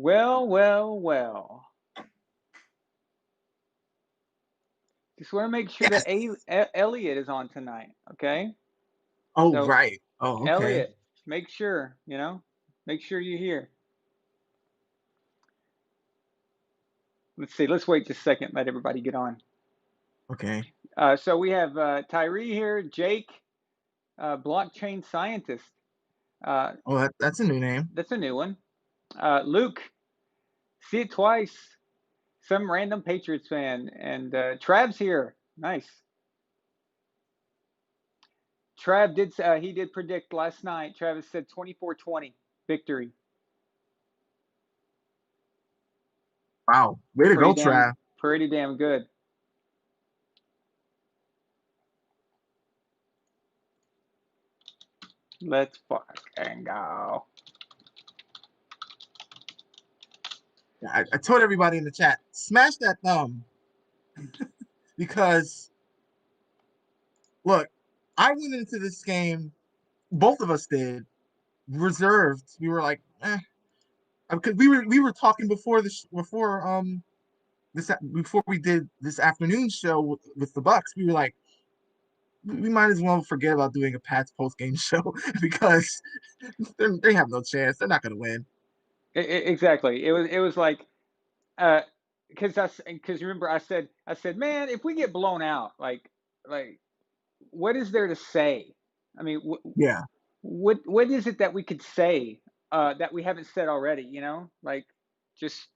Well, well, well. Just want to make sure that Yes. Elliot is on tonight. Okay. Oh, So, right. Oh, okay. Elliot, make sure, make sure you're here. Let's see. Let's wait just a second. Let everybody get on. Okay. So we have Tyree here, Jake, blockchain scientist. Uh, Oh, that's a new name. that's a new one. Luke, see it twice. Some random Patriots fan. And Trav's here. Nice. Trav did. He did predict last night. Travis said 24-20 victory. Wow. Way to Pretty go, damn. Trav. Pretty damn good. Let's fucking go. I told everybody in the chat, smash that thumb because look, I went into this game, both of us did, reserved. We were like, because we were talking before we did this afternoon show with the Bucks. We were like, we might as well forget about doing a Pats post game show because they have no chance. They're not going to win. Exactly. It was like uh because remember I said man, if we get blown out, like what is there to say? I mean, Yeah, what is it that we could say that we haven't said already? Like just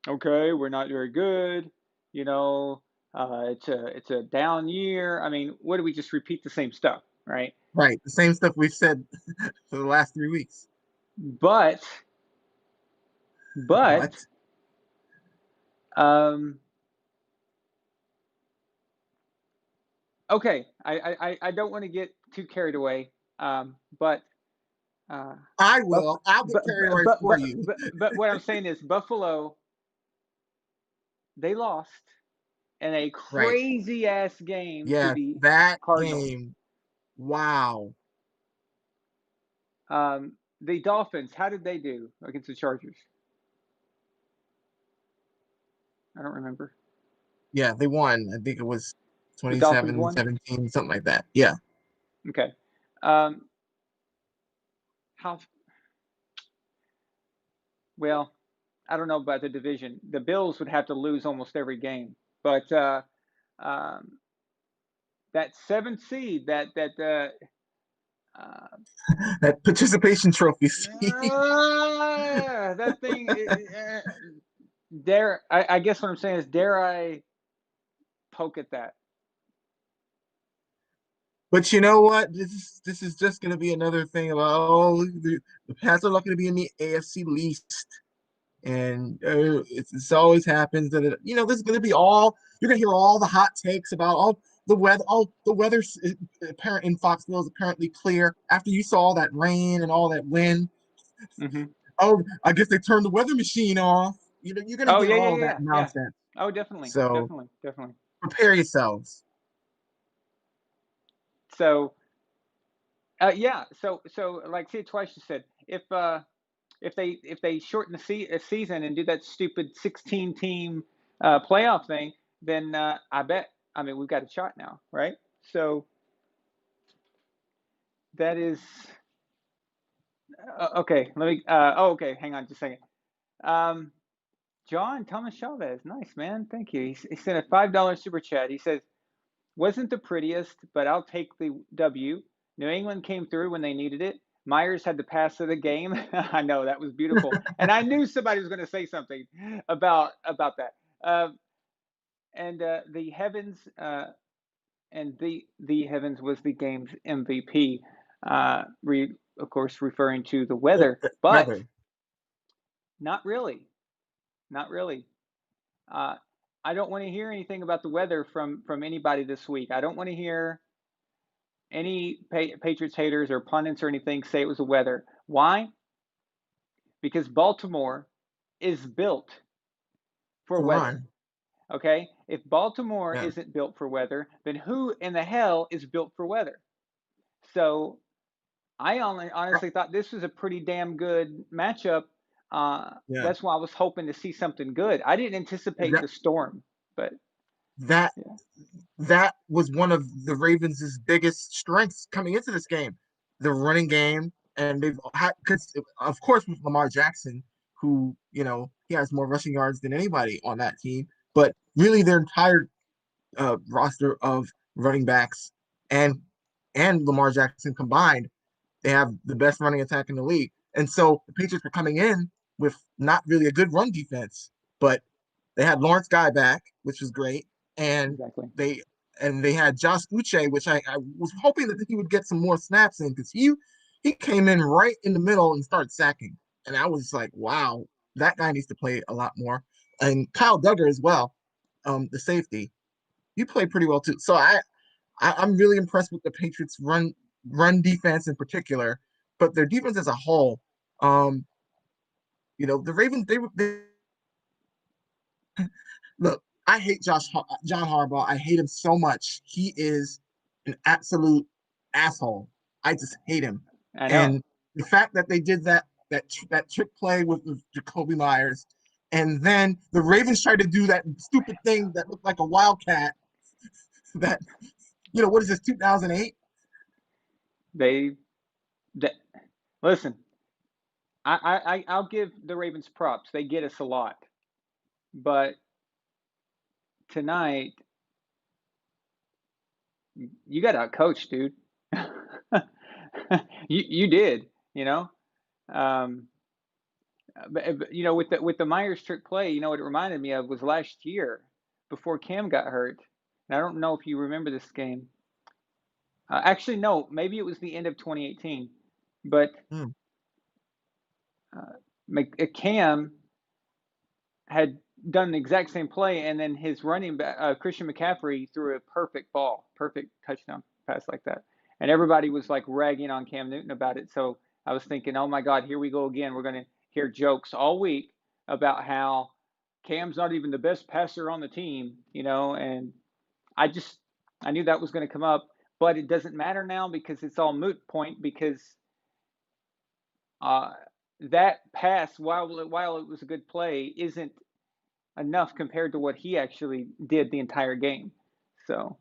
okay, we're not very good. You know, it's a down year. I mean, what do we just repeat the same stuff, right? right. The same stuff we've said for the last 3 weeks. But but But um okay, I don't want to get too carried away. But I Buff, will. I'll get but, carried but away but for but you. but what I'm saying is Buffalo, they lost in a Right. crazy ass game to Yeah, the that Cardinals. game. Wow. The Dolphins, how did they do against the Chargers? I don't remember. Yeah, they won. I think it was The Dolphins won. 27-17, something like that. Yeah. Okay. Um, how well? I don't know about the division. The Bills would have to lose almost every game, but um, that seventh seed, uh, That participation trophy. See? that thing. Dare I guess what I'm saying is, dare I poke at that? But you know what? This is just going to be another thing about the Pats are not going to be in the AFC least, and it's always happens that this is going to be all you're going to hear all the hot takes about all the weather apparent in Foxville is apparently clear after you saw all that rain and all that wind. Hmm. Oh, I guess they turned the weather machine off. You're going to Oh hear yeah, yeah, all yeah, that yeah, yeah. nonsense. Oh, definitely, So definitely, definitely. prepare yourselves. So yeah, so like see it twice. You said if they shorten the season and do that stupid 16 team playoff thing, then I bet. I mean, we've got a shot now, right? So that is okay. Let me. Oh, okay. Hang on just a second. Um, John Thomas Chavez, nice man. Thank you. He sent a $5 super chat. He says, "Wasn't the prettiest, but I'll take the W. New England came through when they needed it. Myers had the pass of the game. I know that was beautiful, and I knew somebody was going to say something about that. And the heavens and the heavens was the game's MVP. Of course, referring to the weather, but Weather. not really, not really. Uh, I don't want to hear anything about the weather from anybody this week. I don't want to hear any Patriots haters or pundits or anything say it was the weather. Why? Because Baltimore is built for Go weather. on. Okay? If Baltimore Yeah. isn't built for weather, then who in the hell is built for weather? So I honestly thought this was a pretty damn good matchup Yeah. That's why I was hoping to see something good. I didn't anticipate That the storm, but that yeah, that was one of the Ravens' biggest strengths coming into this game, the running game, and they've had, because of course with Lamar Jackson, who he has more rushing yards than anybody on that team, but really their entire roster of running backs and Lamar Jackson combined, they have the best running attack in the league. And so the Patriots were coming in with not really a good run defense, but they had Lawrence Guy back, which was great, and exactly. they they had Josh Uche, which I was hoping that he would get some more snaps in because he came in right in the middle and started sacking, and I was like, wow, that guy needs to play a lot more. And Kyle Duggar as well, the safety, he played pretty well too. So I'm really impressed with the Patriots run defense in particular, but their defense as a whole. Um, the Ravens they look. I hate John Harbaugh. I hate him so much. He is an absolute asshole. I just hate him. I know. And the fact that they did that trick play with Jacoby Myers, and then the Ravens tried to do that stupid thing that looked like a wildcat. That what is this 2008? They, they listen. I'll give the Ravens props. They get us a lot, but tonight you got out coached, dude. You did, you know. Um, but with the Myers trick play, what it reminded me of was last year before Cam got hurt. And I don't know if you remember this game. Actually, no, maybe it was the end of 2018. But Hmm. Cam had done the exact same play, and then his running back, Christian McCaffrey, threw a perfect ball, perfect touchdown pass like that. And everybody was like ragging on Cam Newton about it. So I was thinking, oh my God, here we go again. We're going to hear jokes all week about how Cam's not even the best passer on the team, and I just, I knew that was going to come up, but it doesn't matter now because it's all moot point because uh, that pass, while it was a good play, isn't enough compared to what he actually did the entire game. So,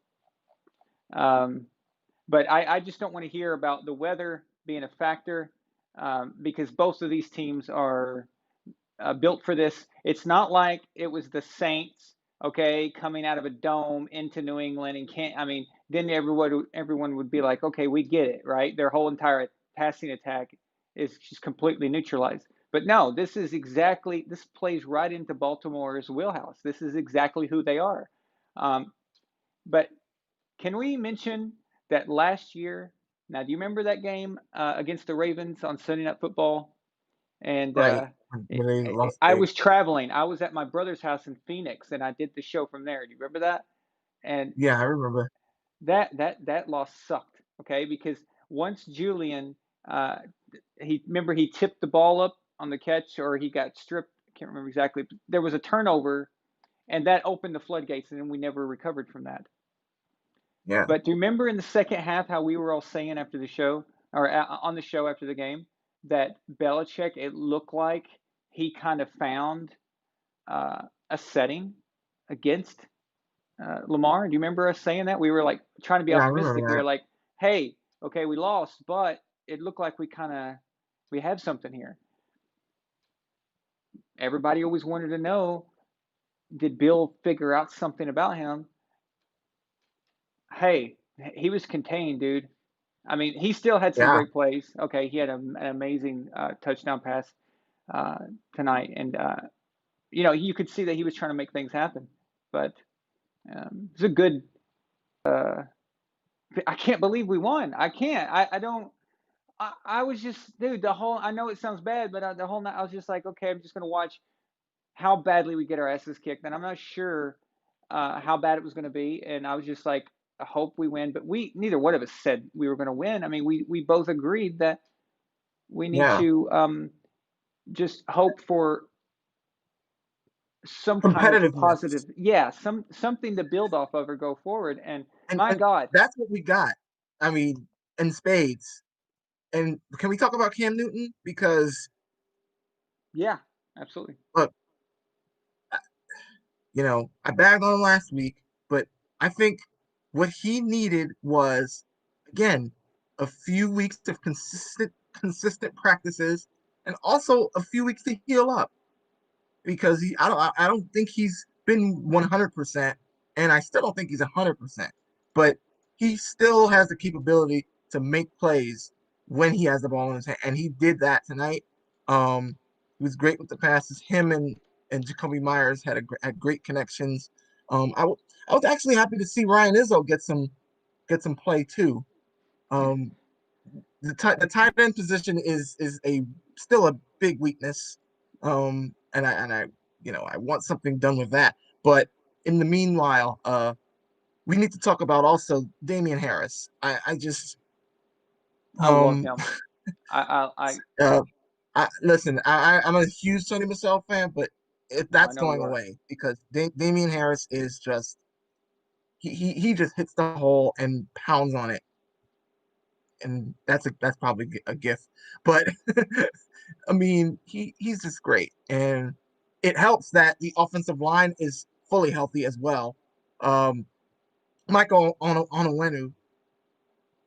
um, but I just don't want to hear about the weather being a factor because both of these teams are built for this. It's not like it was the Saints, okay, coming out of a dome into New England and can't. I mean, then everyone would be like, okay, we get it, right? Their whole entire passing attack is just completely neutralized. But no, this plays right into Baltimore's wheelhouse. This is exactly who they are. Um, but can we mention that last year? Now, do you remember that game against the Ravens on Sunday Night Football? And Right. When they lost I big. was traveling. I was at my brother's house in Phoenix, and I did the show from there. Do you remember that? And Yeah, I remember. that loss sucked. Okay, because once Julian, uh, he tipped the ball up on the catch, or he got stripped. I can't remember exactly. But there was a turnover, and that opened the floodgates, and then we never recovered from that. Yeah. But do you remember in the second half how we were all saying after the show, or on the show after the game, that Belichick, it looked like he kind of found a setting against Lamar. Do you remember us saying that? We were like trying to be Yeah, I remember optimistic. We were that. like, "Hey, okay, we lost, but it looked like we have something here." Everybody always wanted to know, did Bill figure out something about him? Hey, he was contained, dude. I mean, he still had some Yeah. great plays. Okay, he had an amazing touchdown pass uh, tonight, and you could see that he was trying to make things happen. But it's a good. Uh, I can't believe we won. I can't. I don't. I was just, dude. The whole. I know it sounds bad, but the whole night I was just like, okay, I'm just gonna watch how badly we get our asses kicked, and I'm not sure how bad it was gonna be, and I was just like, I hope we win. But we neither one of us said we were gonna win. I mean, we both agreed that we need Yeah. to just hope for some kind of positive, Competitiveness. yeah, something to build off of or go forward. And my And God, that's what we got. I mean, in spades. And can we talk about Cam Newton? Because Yeah, absolutely. Look, I bagged on him last week, but I think what he needed was, again, a few weeks of consistent practices and also a few weeks to heal up because I don't think he's been 100%, and I still don't think he's 100%. But he still has the capability to make plays when he has the ball in his hand, and he did that tonight. He was great with the passes. Him and Jacoby Myers had great connections. I was actually happy to see Ryan Izzo get some play too. Um, the tight end position is a still a big weakness. And I want something done with that. But in the meanwhile, we need to talk about also Damian Harris. I just I love um him. I uh listen, I'm a huge Sony Michel fan, but if I that's know you going are. away because Damian Harris is just he just hits the hole and pounds on it, and that's probably a gift. But I mean, he's just great, and it helps that the offensive line is fully healthy as well. Um, Michael Onowenu,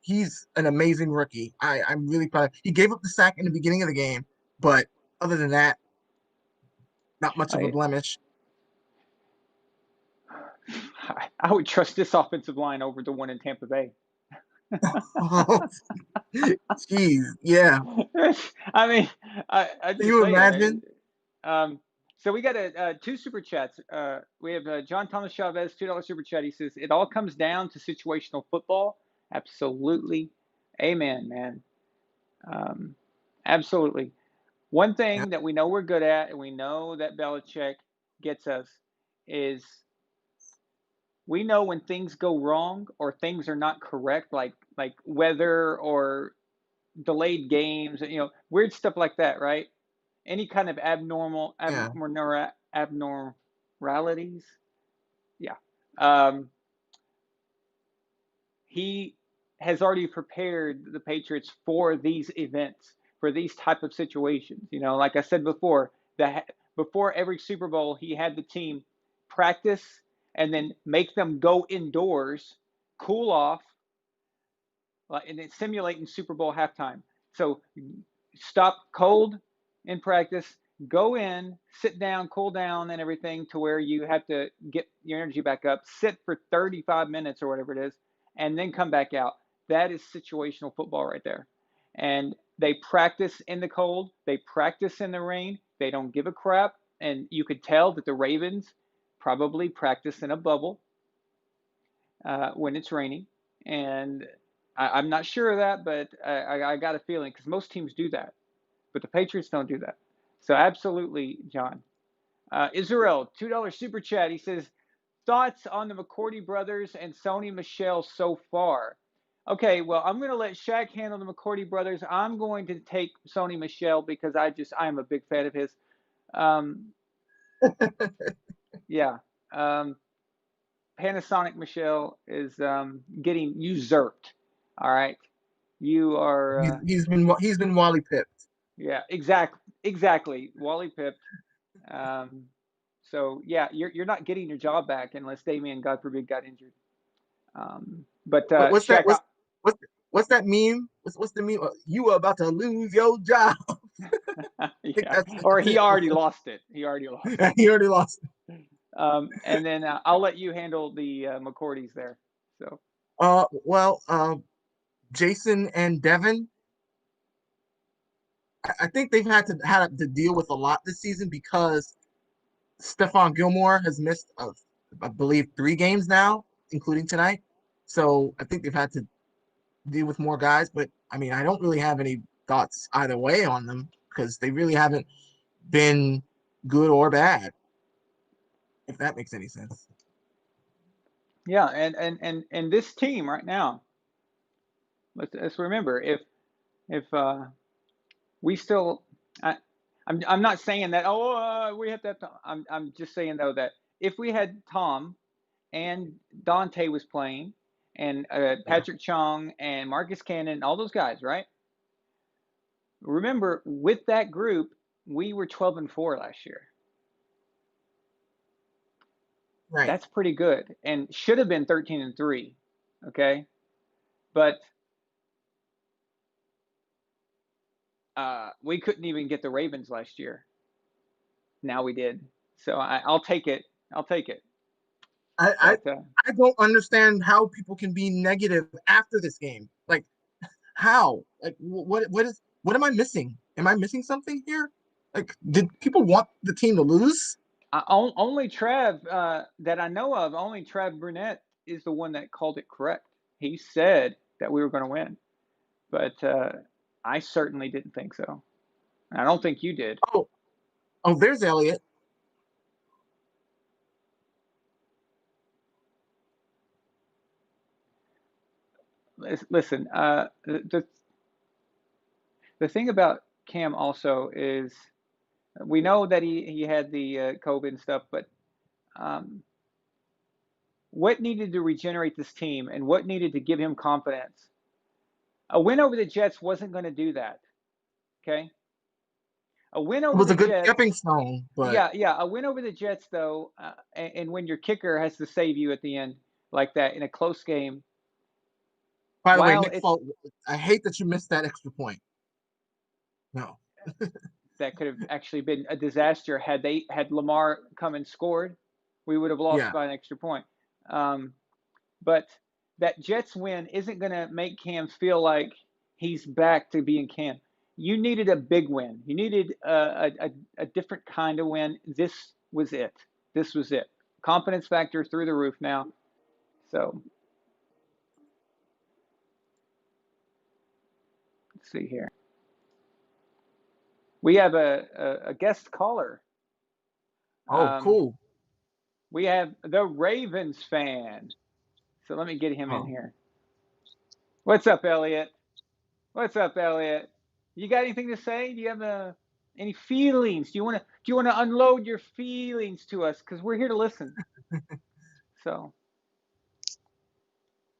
he's an amazing rookie. I'm really proud. He gave up the sack in the beginning of the game, but other than that, not much of a I blemish. I would trust this offensive line over the one in Tampa Bay. Oh, jeez, yeah. I mean, I'm Can just you saying. imagine? Um, so we got two super chats. We have John Thomas Chavez, $2 super chat. He says it all comes down to situational football. Absolutely, amen, man. Um, absolutely. One Yeah, thing that we know we're good at, and we know that Belichick gets us, is we know when things go wrong or things are not correct, like weather or delayed games, weird stuff like that, right? Any kind of yeah, abnormalities. Yeah. Um, he has already prepared the Patriots for these events, for these type of situations. Like I said before, that before every Super Bowl, he had the team practice and then make them go indoors, cool off, and then simulating Super Bowl halftime. So stop cold in practice, go in, sit down, cool down, and everything to where you have to get your energy back up, sit for 35 minutes or whatever it is, and then come back out. That is situational football right there. And they practice in the cold, they practice in the rain, they don't give a crap. And you could tell that the Ravens probably practice in a bubble when it's raining. And I'm not sure of that, but I got a feeling because most teams do that, but the Patriots don't do that. So absolutely, John. Israel, $2 super chat. He says, thoughts on the Mccourty brothers and Sony Michel so far? Okay, well, I'm going to let Shaq handle the Mccourty brothers. I'm going to take Sony Michel because I am a big fan of his. Um, yeah. Um, Panasonic Michelle is getting usurped. All right, you are. he's been Wally pipped. Yeah, exactly. Wally pipped. Um, so yeah, you're not getting your job back unless Damien, God forbid, got injured. But What's that? Shaq, What's that meme? What's the meme? You are about to lose your job. I think yeah, that's or he already lost it. He already lost it. he already lost. And then I'll let you handle the McCourties there. So Well, Jason and Devin, I think they've had to deal with a lot this season because Stephon Gilmore has missed, I believe, 3 games now, including tonight. So I think they've had to deal with more guys. But I mean, I don't really have any thoughts either way on them because they really haven't been good or bad, if that makes any sense. yeah, and this team right now. Let's remember if we still, I, I'm not saying that. Oh, we have to have Tom. I'm just saying though that if we had Tom and Dante was playing, and Yeah, Patrick Chung and Marcus Cannon, all those guys, right? Remember with that group. we were 12-4 last year. Right. That's pretty good, and should have been 13-3. Okay, but we couldn't even get the Ravens last year. Now we did, so I'll take it. I'll take it. I, I But I don't understand how people can be negative after this game. Like, how? Like, what am I missing? Am I missing something here? Like, did people want the team to lose? only Trav that I know of, only Trav Burnett is the one that called it correct. He said that we were going to win, but I certainly didn't think so. I don't think you did. Oh, oh, there's Elliot. Listen, the thing about Cam also is we know that he had the COVID and stuff, but um, what needed to regenerate this team and what needed to give him confidence? A win over the Jets wasn't going to do that. Okay, a win It over was the a good Jets. stepping stone, but Yeah. A win over the Jets, though, and when your kicker has to save you at the end like that in a close game, by the way, while Nick it's Folk, I hate that you missed that extra point. No. that could have actually been a disaster had Lamar come and scored, we would have lost Yeah. by an extra point. Um, but that Jets win isn't going to make Cam feel like he's back to being Cam. You needed a big win. You needed a different kind of win. This was it. This was it. Confidence factor through the roof now. So let's see here. We have a guest caller. Oh, Um, cool. we have the Ravens fan. So let me get him in Oh, here. What's up, Elliot? What's up, Elliot? You got anything to say? Do you have any feelings? Do you want to unload your feelings to us? Because we're here to listen. So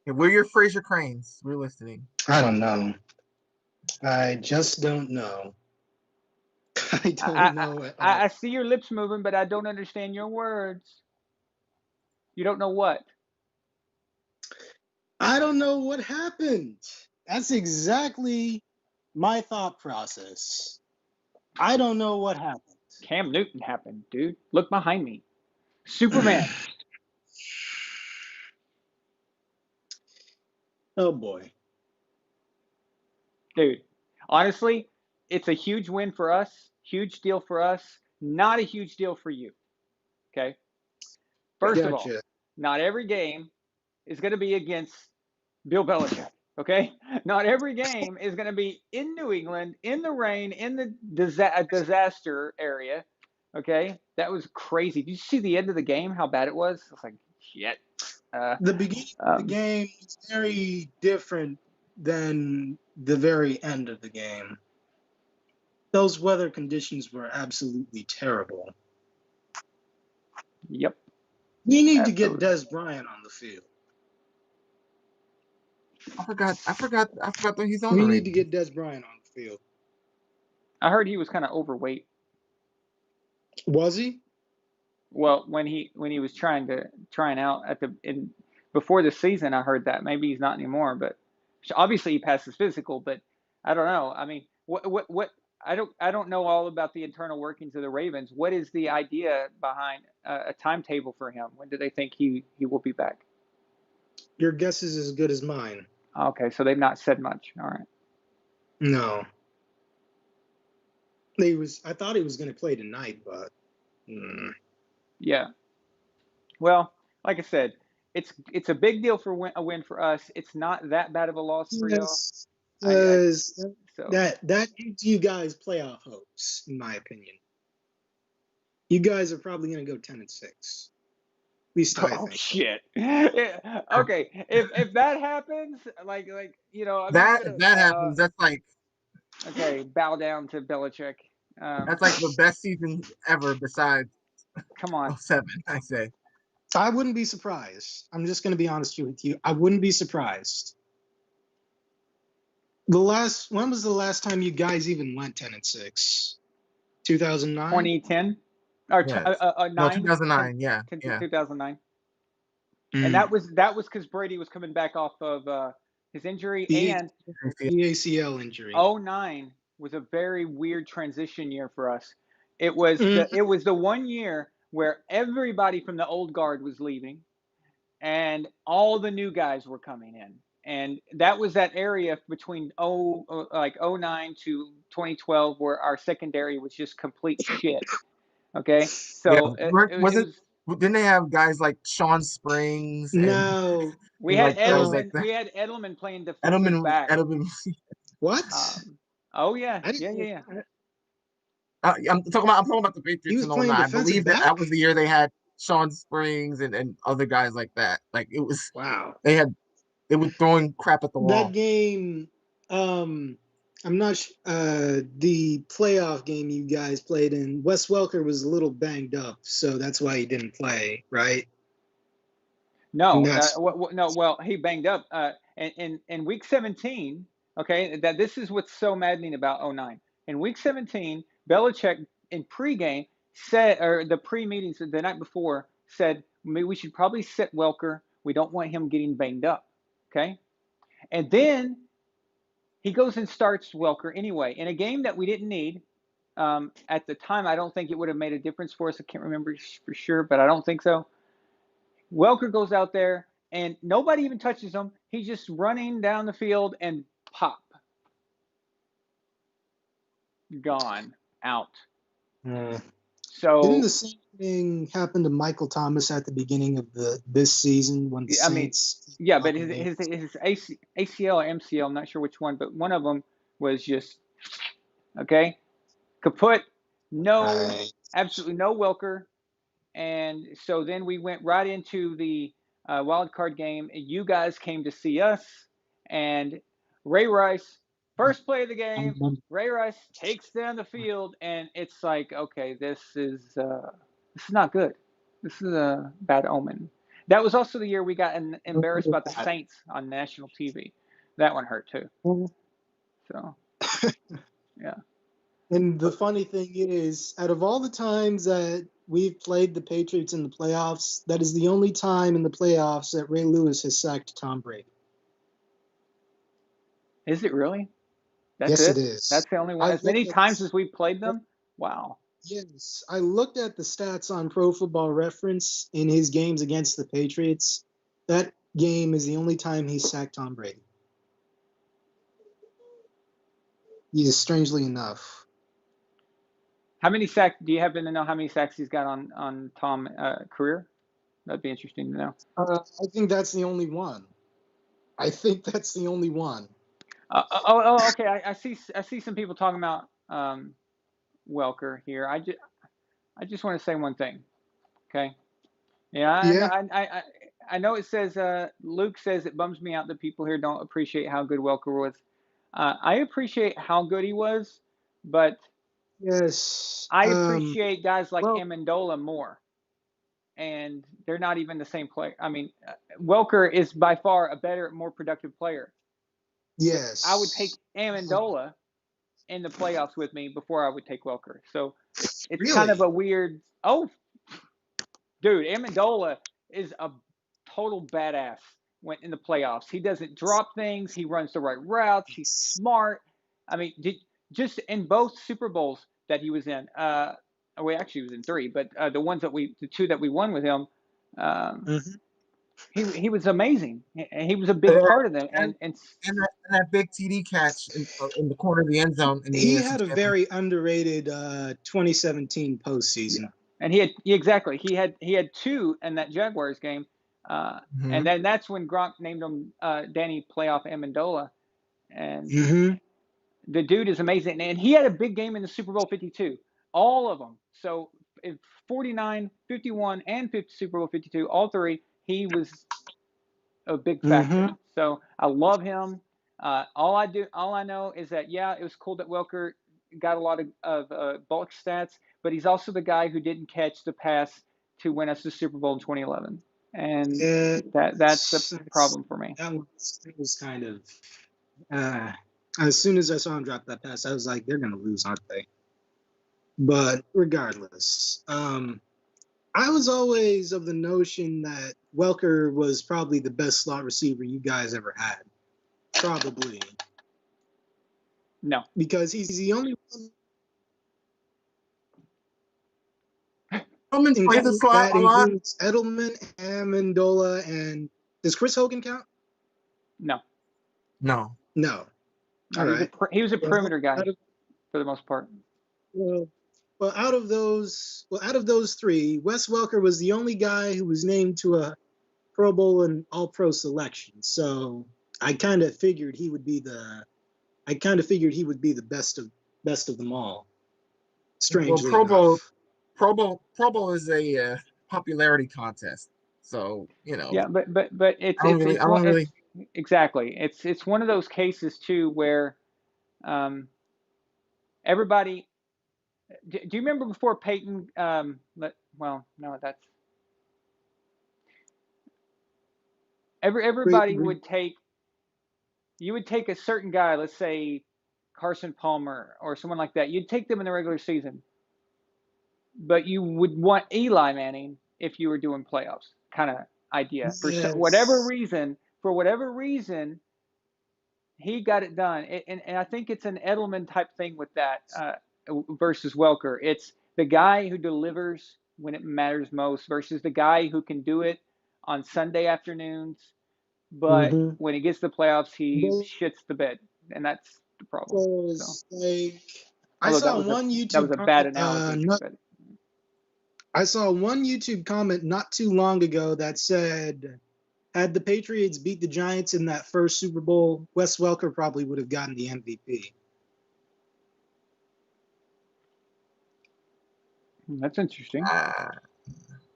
yeah, we're your Fraser Cranes. We're listening. I don't know. I just don't know. I don't I know at I all. see your lips moving, but I don't understand your words. You don't know what? I don't know what happened. That's exactly my thought process. I don't know what happened. Cam Newton happened, dude. Look behind me. Superman. Oh boy. Dude, honestly, it's a huge win for us, huge deal for us, not a huge deal for you. Okay? First of all, Gotcha. not every game is going to be against Bill Belichick. Okay? Not every game is going to be in New England, in the rain, in the disaster area. Okay? That was crazy. Did you see the end of the game? How bad it was? I was like, shit. Uh, The beginning of the um, game is very different than the very end of the game. Those weather conditions were absolutely terrible. yep, We need to get absolutely. Des Bryant on the field. I forgot that he's on the We need to Ravens. get Des Bryant on the field. I heard he was kind of overweight. Was he? Well, when he was trying out before the season, I heard that maybe he's not anymore. But obviously he passed his physical. But I don't know. I mean, what I don't know all about the internal workings of the Ravens. What is the idea behind a timetable for him? When do they think he will be back? Your guess is as good as mine. Okay, so they've not said much. All right. No. I thought he was going to play tonight, but Yeah. Well, like I said, it's a big deal for a win for us. It's not that bad of a loss for y'all. yes, I because so that gives you guys playoff hopes, in my opinion. You guys are probably going to go 10-6. At least I oh think. shit. Yeah, okay, if that happens, I'm not That gonna that happens. That's like okay bow down to Belichick. that's like the best season ever besides Come on. '07, I say. I wouldn't be surprised. I'm just going to be honest with you. I wouldn't be surprised. When was the last time you guys even went 10-6? 2009. 2010 or Yes. No, 9, 2009. Yeah, 10 yeah. 2009. And Mm. that was because Brady was coming back off of his injury, The, and the ACL injury. '09 was a very weird transition year for us. Mm. It was the one year where everybody from the old guard was leaving and all the new guys were coming in. And that was that area between like '09 to 2012 where our secondary was just complete shit. Okay? Yeah. So Was it it? was Didn't they have guys like Sean Springs and No. we and had like guys like Edelman. that? We had Edelman playing defensive back. Edelman. What? Oh yeah, I yeah, didn't. yeah, yeah. I'm talking about the He Patriots was in playing '09. I defensive believe that back. was the year they had Sean Springs and other guys like that. Like it was, Wow. they were throwing crap at the That wall. game. I'm not. The playoff game you guys played in. Wes Welker was a little banged up, so that's why he didn't play, right? And No, that's no. Well, he banged up. In week 17. Okay, that this is what's so maddening about '09. In week 17, Belichick in pregame said, or the pre-meetings the night before said, we should probably sit Welker. We don't want him getting banged up. Okay, and then he goes and starts Welker anyway in a game that we didn't need. At the time, I don't think it would have made a difference for us. I can't remember for sure, but I don't think so. Welker goes out there and nobody even touches him. He's just running down the field and pop, gone, out. didn't So, the same thing happen to Michael Thomas at the beginning of this season when the I mean, Saints yeah, but fucking made his ACL or MCL, I'm not sure which one, but one of them was just, okay, kaput, no, right. absolutely no Welker. And so then we went right into the wild card game. You guys came to see us, and Ray Rice, first play of the I game, remember. Ray Rice takes down the field, and it's like, okay, this is not good. This is a bad omen. That was also the year we got embarrassed about the Saints on national TV. That one hurt too. So yeah. And the funny thing is, out of all the times that we've played the Patriots in the playoffs, that is the only time in the playoffs that Ray Lewis has sacked Tom Brady. Is it really? That's Yes, it it? is. That's the only one. I As many looked at times as we've played them? Wow. yes, I looked at the stats on Pro Football Reference in his games against the Patriots. That game is the only time he sacked Tom Brady. Yes, strangely enough. How many sacks do you happen to know how many sacks he's got on Tom career? That'd be interesting to know. I think that's the only one. I think that's the only one. Okay. I see some people talking about Welker here. I just want to say one thing. Okay. Yeah, Yeah. I know it says Luke says it bums me out that people here don't appreciate how good Welker was. I appreciate how good he was, but Yes. I appreciate guys like Well, Amendola more. And they're not even the same player. I mean, Welker is by far a better, more productive player. But I would take yes. Amendola in the playoffs with me before I would take Welker. So it's kind of Really? a weird. Oh, dude, Amendola is a total badass when in the playoffs. He doesn't drop things. He runs the right routes. He's smart. I mean, just in both Super Bowls that he was in. Well, actually, he was in three, but the two that we won with him, um, Mm-hmm. he was amazing. He was a big And, part of them. and, And that big TD catch in the corner of the end zone in the He AFC had a Championship. very underrated 2017 yeah, postseason. and exactly he had two in that Jaguars game, and Mhm. then that's when Gronk named him Danny Playoff Amendola, and Mm-hmm. the dude is amazing. And he had a big game in the Super Bowl 52, all of them. So in 49, 51, and 50, Super Bowl 52, all three, he was a big factor. Mm-hmm. So I love him. All I know is that yeah, it was cool that Welker got a lot of bulk stats, but he's also the guy who didn't catch the pass to win us the Super Bowl in 2011, and Yeah, that's a problem for me. that was kind of. Uh, as soon as I saw him drop that pass, I was like, they're gonna lose, aren't they? But regardless, I was always of the notion that Welker was probably the best slot receiver you guys ever had. Probably. No. Because he's the only one Edelman played the slot that a lot. includes Edelman, Amendola, and does Chris Hogan count? No. No. No. No, All right. he was a perimeter guy Out of, for the most part. well, out of those three, Wes Welker was the only guy who was named to a Pro Bowl and All Pro selection. So I kind of figured he would be the best of them all. Strangely enough. Pro Bowl is a popularity contest. So, Yeah, but it's I don't really. Exactly. It's one of those cases too where everybody. Do you remember before Peyton? Well, no, that's everybody would take. You would take a certain guy, let's say Carson Palmer or someone like that. You'd take them in the regular season, but you would want Eli Manning if you were doing playoffs, kind of idea. Yes. For whatever reason, he got it done. And I think it's an Edelman type thing with that versus Welker. It's the guy who delivers when it matters most versus the guy who can do it on Sunday afternoons, but when he gets to the playoffs, he shits the bed, and that's the problem. So, I saw one YouTube that was a bad analogy. I saw one YouTube comment not too long ago that said, had the Patriots beat the Giants in that first Super Bowl, Wes Welker probably would have gotten the MVP. That's interesting. Yeah.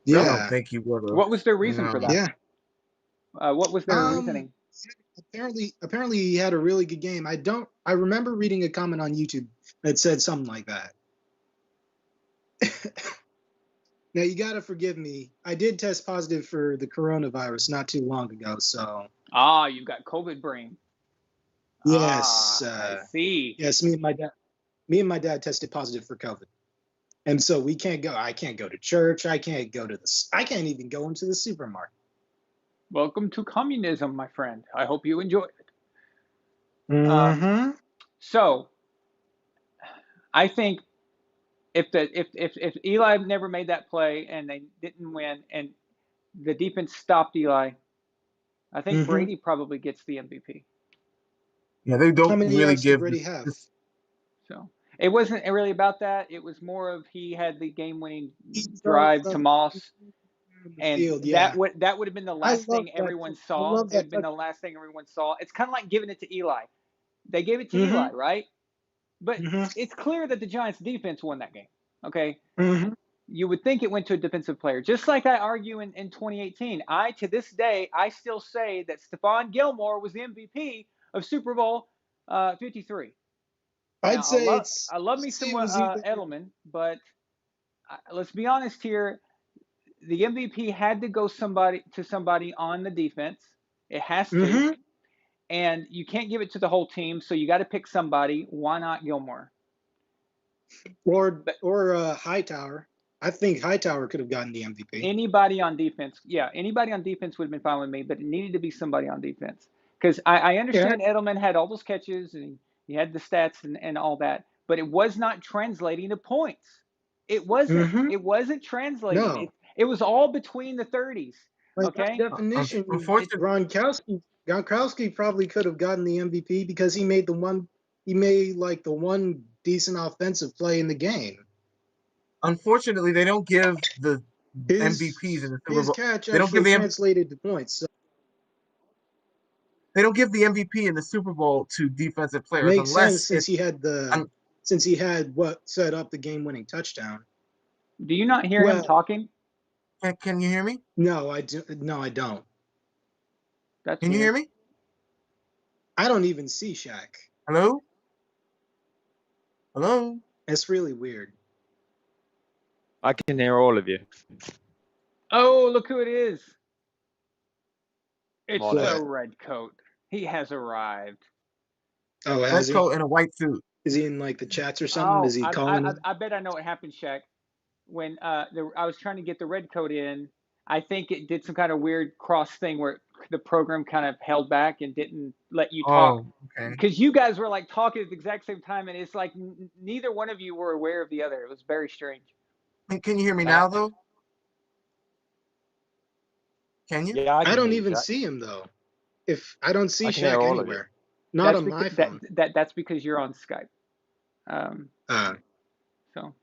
I don't think he would have. What was their reason for that? Yeah. What was their reasoning? Apparently he had a really good game. I remember reading a comment on YouTube that said something like that. Now you gotta forgive me. I did test positive for the coronavirus not too long ago, so. You've got COVID brain. Yes. I see. Yes, me and my dad tested positive for COVID. And so we can't go. I can't go to church. I can't even go into the supermarket. Welcome to communism, my friend. I hope you enjoy it. So, I think if Eli never made that play and they didn't win and the defense stopped Eli, I think Brady probably gets the MVP. Yeah, they don't How many really yards give. Brady have? So it wasn't really about that. It was more of he had the game-winning drive to Moss. And that would have been the last thing everyone saw. It would have been the last thing everyone saw. It's kind of like giving it to Eli. They gave it to Eli, right? But it's clear that the Giants' defense won that game. Okay? You would think it went to a defensive player. Just like I argue in 2018. To this day, I still say that Stephon Gilmore was the MVP of Super Bowl 53. I'd say I love me some Edelman, but let's be honest here. The MVP had to go to somebody on the defense. It has to. And you can't give it to the whole team, so you got to pick somebody. Why not Gilmore? Or Hightower. I think Hightower could have gotten the MVP. Anybody on defense. Yeah, anybody on defense would have been fine with me, but it needed to be somebody on defense. Because I understand Edelman had all those catches and he had the stats and all that, but it was not translating to points. It wasn't. It wasn't translating. No. It was all between the 30s. Okay. By definition, Gronkowski probably could have gotten the MVP because he made the one decent offensive play in the game. Unfortunately, they don't give the MVPs in the Super Bowl. His catch actually translated to points. So. They don't give the MVP in the Super Bowl to defensive players Makes sense since he had what set up the game-winning touchdown. Do you not hear him talking? Can you hear me? No, I do. No, I don't. Can you hear me? I don't even see Shaq. Hello? Hello? That's really weird. I can hear all of you. Oh, look who it is. It's the red coat. He has arrived. Oh, red coat in a white suit. Is he in like the chats or something? Oh, Is he calling? I bet I know what happened, Shaq. When I was trying to get the red code in, I think it did some kind of weird cross thing where the program kind of held back and didn't let you talk. Oh, okay. Because you guys were like talking at the exact same time, and it's like neither one of you were aware of the other. It was very strange. Can you hear me now though? Can you? Yeah, I I can don't hear you, even Jack. see him though. If I don't see I can hear Shaq all of you. anywhere, not That's on my because phone. that's because you're on Skype. So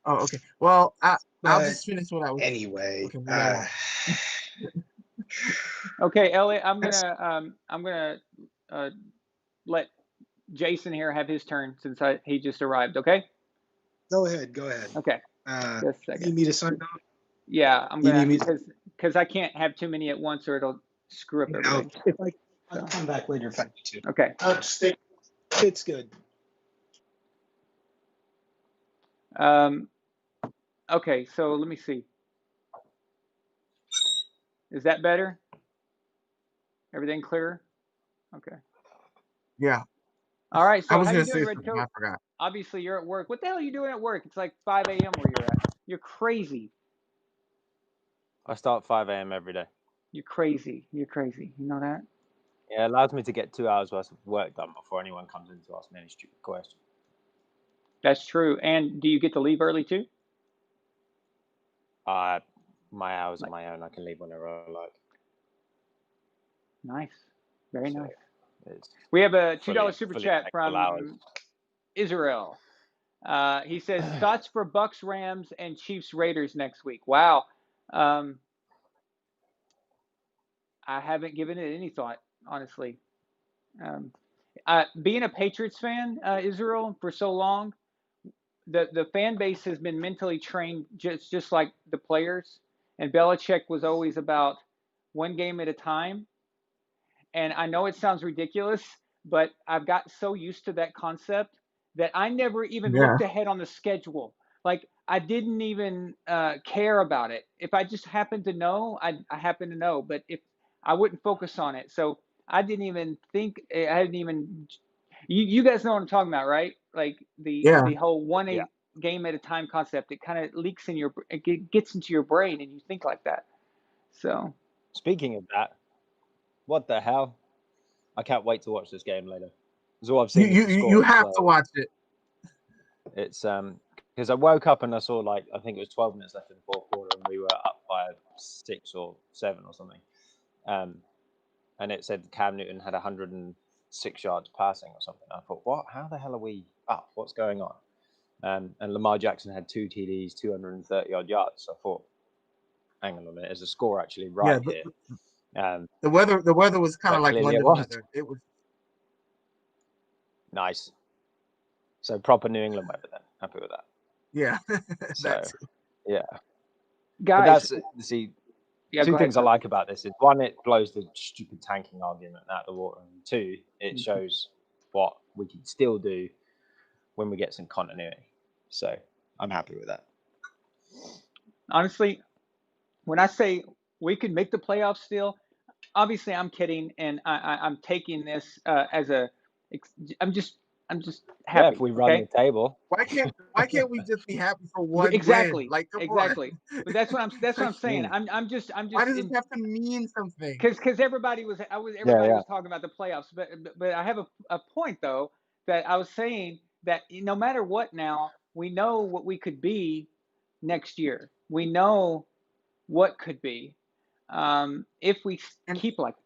Oh, okay. Well, I'll But just finish what I was. anyway, Okay, move on. okay, Elliot, I'm gonna let Jason here have his turn since he just arrived. Okay. go ahead. Go ahead. Okay. Uh, Just a you need second. me to sign off? Yeah, I'm You gonna need me? because I can't have too many at once or it'll screw up everything. If I'll So, come back later if I need to. okay. It's good. Okay, so let me see. Is that better? Everything clear? Okay. Yeah. All right. I So was how gonna you say doing, Red something. Coat? I forgot. Obviously you're at work. What the hell are you doing at work? It's like 5 a.m. where you're at. You're crazy. I start 5 a.m. every day. You're crazy. You're crazy. You know that? Yeah, it allows me to get 2 hours worth of work done before anyone comes in to ask me any stupid question. That's true. And do you get to leave early too? My hours are my own. I can leave whenever I like. Nice. Very So nice. it's We have a $2 fully super chat flexible hours. from Israel. He says thoughts for Bucks, Rams, and Chiefs, Raiders next week. Wow. I haven't given it any thought, honestly. Being a Patriots fan, Israel, for so long, the fan base has been mentally trained just like the players. And Belichick was always about one game at a time. And I know it sounds ridiculous, but I've got so used to that concept that I never even Yeah. looked ahead on the schedule. Like I didn't even care about it. If I just happened to know, I happened to know. But if I wouldn't focus on it, so I didn't even think. I hadn't even. You guys know what I'm talking about, right? Like the whole Yeah. game at a time concept. It kind of leaks in it gets into your brain, and you think like that. So Speaking of that, what the hell? I can't wait to watch this game later. Because all I've seen is the score. You have to watch it. It's because I woke up and I saw I think it was 12 minutes left in the fourth quarter and we were up by 6 or 7 or something. And it said Cam Newton had 106 yards passing or something. I thought, what? How the hell are we up? What's going on? And Lamar Jackson had 2 TDs, 230-odd yards. So I thought, hang on a minute, is the score actually right here? The weather was kind of like London weather. It was nice. So proper New England weather then. Happy with that. Yeah. So yeah. guys, But that's two ahead, things I like about this is one, it blows the stupid tanking argument out of the water, and two, it shows what we can still do when we get some continuity. So I'm happy with that. Honestly, when I say we could make the playoffs still, obviously I'm kidding, and I'm taking this as a. I'm just happy. Yeah, if we run the table, why can't we just be happy for one exactly win? Like, come exactly. on. But that's what I'm saying. I'm just. Why does it have to mean something? Because everybody was talking about the playoffs, but I have a point though that I was saying that no matter what now, we know what we could be next year. We know what could be if we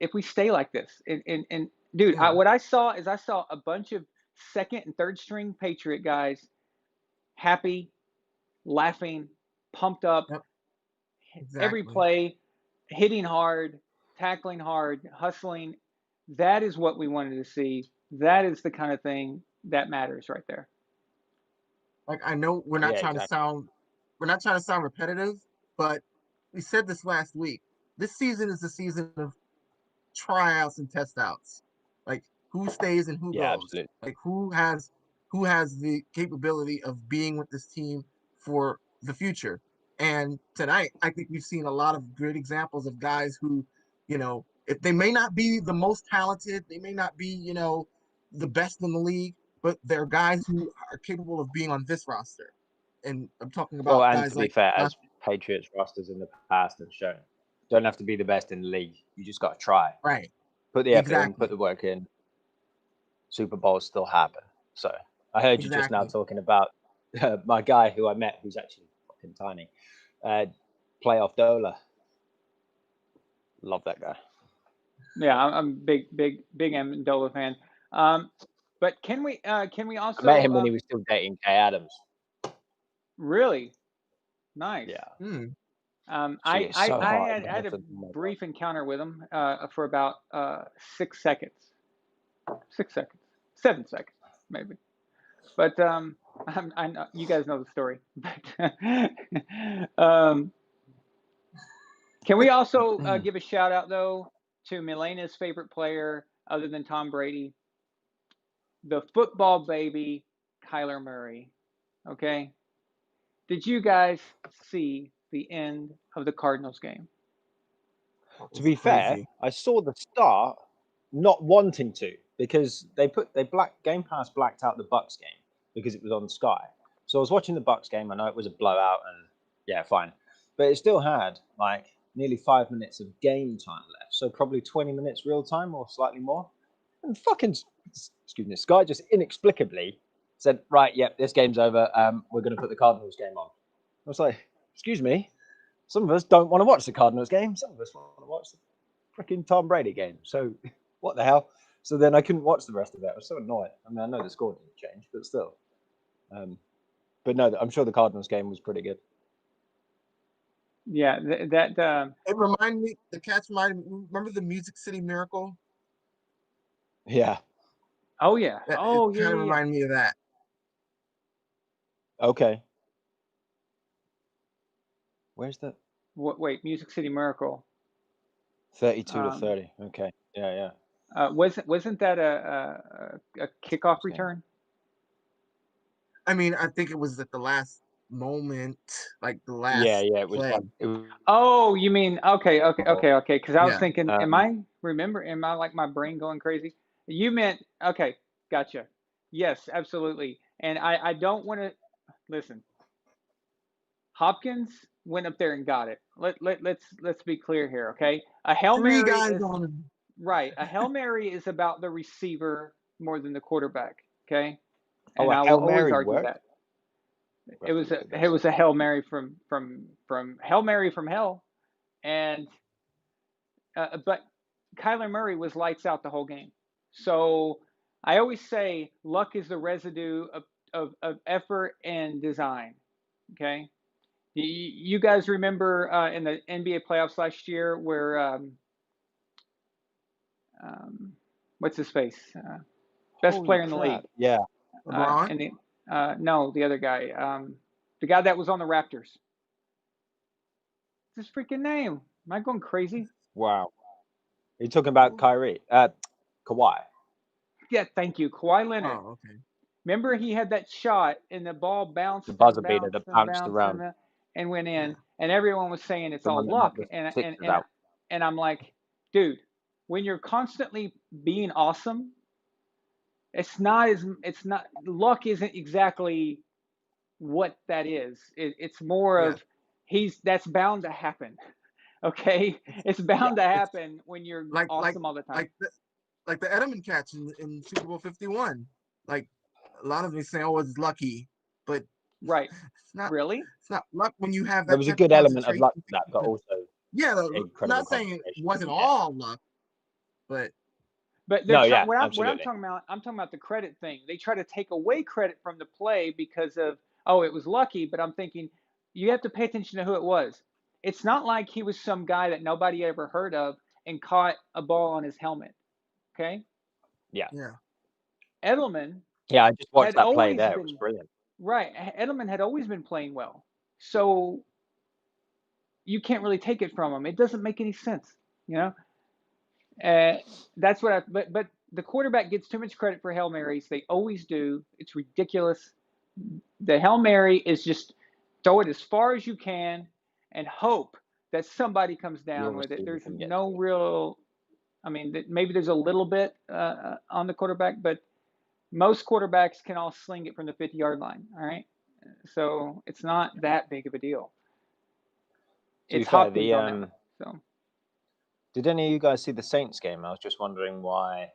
if we stay like this. And dude, what I saw is a bunch of second and third string Patriot guys happy, laughing, pumped up, every play, hitting hard, tackling hard, hustling. That is what we wanted to see. That is the kind of thing that matters right there. Like, I know we're not trying to sound repetitive, but we said this last week. This season is the season of tryouts and test outs. Like, who stays and who goes. Absolutely. Like, who has the capability of being with this team for the future. And tonight, I think we've seen a lot of great examples of guys who, if they may not be the most talented, they may not be, the best in the league, but they're guys who are capable of being on this roster. And I'm talking Well, about and guys to be like fair, as Patriots rosters in the past have shown, don't have to be the best in the league. You just got to try. right, Put the effort in, exactly, put the work in. Super Bowls still happen. So I heard you just now exactly. talking about my guy who I met, who's actually fucking tiny, playoff Dola. Love that guy. Yeah, I'm big Amendola fan. But can we I met also him when he was still dating Kay Adams. really nice? Yeah. Mm. She is so I hot. had a brief encounter with him for about 6 seconds, 6 seconds, 7 seconds maybe. But I know you guys know the story. But can we also give a shout out though to Milena's favorite player other than Tom Brady, the football baby, Kyler Murray? Okay, did you guys see the end of the Cardinals game? To be fair, Crazy. I saw the start, not wanting to, because Game Pass blacked out the Bucks game because it was on Sky. So I was watching the Bucks game. I know it was a blowout, and yeah, fine, but it still had like nearly 5 minutes of game time left, so probably 20 minutes real time or slightly more. And fucking, excuse me, Sky just inexplicably said, "Right, yep, this game's over. We're going to put the Cardinals game on." I was like, "Excuse me." Some of us don't want to watch the Cardinals game. Some of us want to watch the freaking Tom Brady game. So what the hell? So then I couldn't watch the rest of it. I was so annoyed. I mean, I know the score didn't change, but still. But no, I'm sure the Cardinals game was pretty good. Yeah, It reminded me. The Cats remember the Music City Miracle. Yeah. oh yeah, It oh yeah, kind of yeah, yeah. reminded me of that. Okay. Where's that? Wait, Music City Miracle. 32 to 30. Okay. Yeah. Wasn't that a kickoff return? I mean, I think it was at the last moment, like the Yeah. last It was play. like. It was, Oh, you mean okay. Because I was Yeah. thinking, am I like my brain going crazy? You meant okay, gotcha. Yes, absolutely. And I don't want to listen. Hopkins went up there and got it. Let's be clear here, okay? A Hail Three Mary guys is on him. right. A Hail Mary is about the receiver more than the quarterback, okay? oh, And a I will Hail always Mary argue worked? that. It was a Hail Mary from Hail Mary from hell, and but Kyler Murray was lights out the whole game. So I always say luck is the residue of effort and design. Okay, you guys remember in the NBA playoffs last year where what's his face, best Holy player in the crap. league? Yeah. LeBron. And no, the other guy, the guy that was on the Raptors. What's his freaking name? Am I going crazy? Wow. Are you talking about Kyrie? Kawhi. Yeah, thank you, Kawhi Leonard. Oh, okay. Remember, he had that shot, and the ball bounced The and buzzer beater bounced that and bounced bounced around. and went in, Yeah. and everyone was saying it's The all one that knocked luck. the Sixers out. And I'm like, dude, when you're constantly being awesome, it's not luck isn't exactly what that is. It's more Yeah. of that's bound to happen. Okay, it's bound to happen when you're awesome all the time. Like the Edelman catch in Super Bowl 51. Like a lot of me say, "Oh, it's lucky," but Right? it's not. Really? It's not luck when you have There that was a type of good element of concentration. luck to that, but also Yeah, incredible not saying it concentration. wasn't Yeah. all luck, but No, yeah, what I'm absolutely. talking about, I'm talking about the credit thing. They try to take away credit from the play because of, oh, it was lucky, but I'm thinking you have to pay attention to who it was. It's not like he was some guy that nobody ever heard of and caught a ball on his helmet. Okay? Yeah. yeah, Edelman Yeah, I just watched had that play always there. It was been brilliant. right. Edelman had always been playing well. So you can't really take it from him. It doesn't make any sense, you know? That's what but the quarterback gets too much credit for Hail Marys. They always do. It's ridiculous. The Hail Mary is just throw it as far as you can and hope that somebody comes down Your with it. receiver There's can get no to it. real, I mean, maybe there's a little bit on the quarterback, but Most quarterbacks can all sling it from the 50-yard line. All right, so it's not that big of a deal. To be It's fair, Hopkins on that. So did any of you guys see the Saints game? I was just wondering why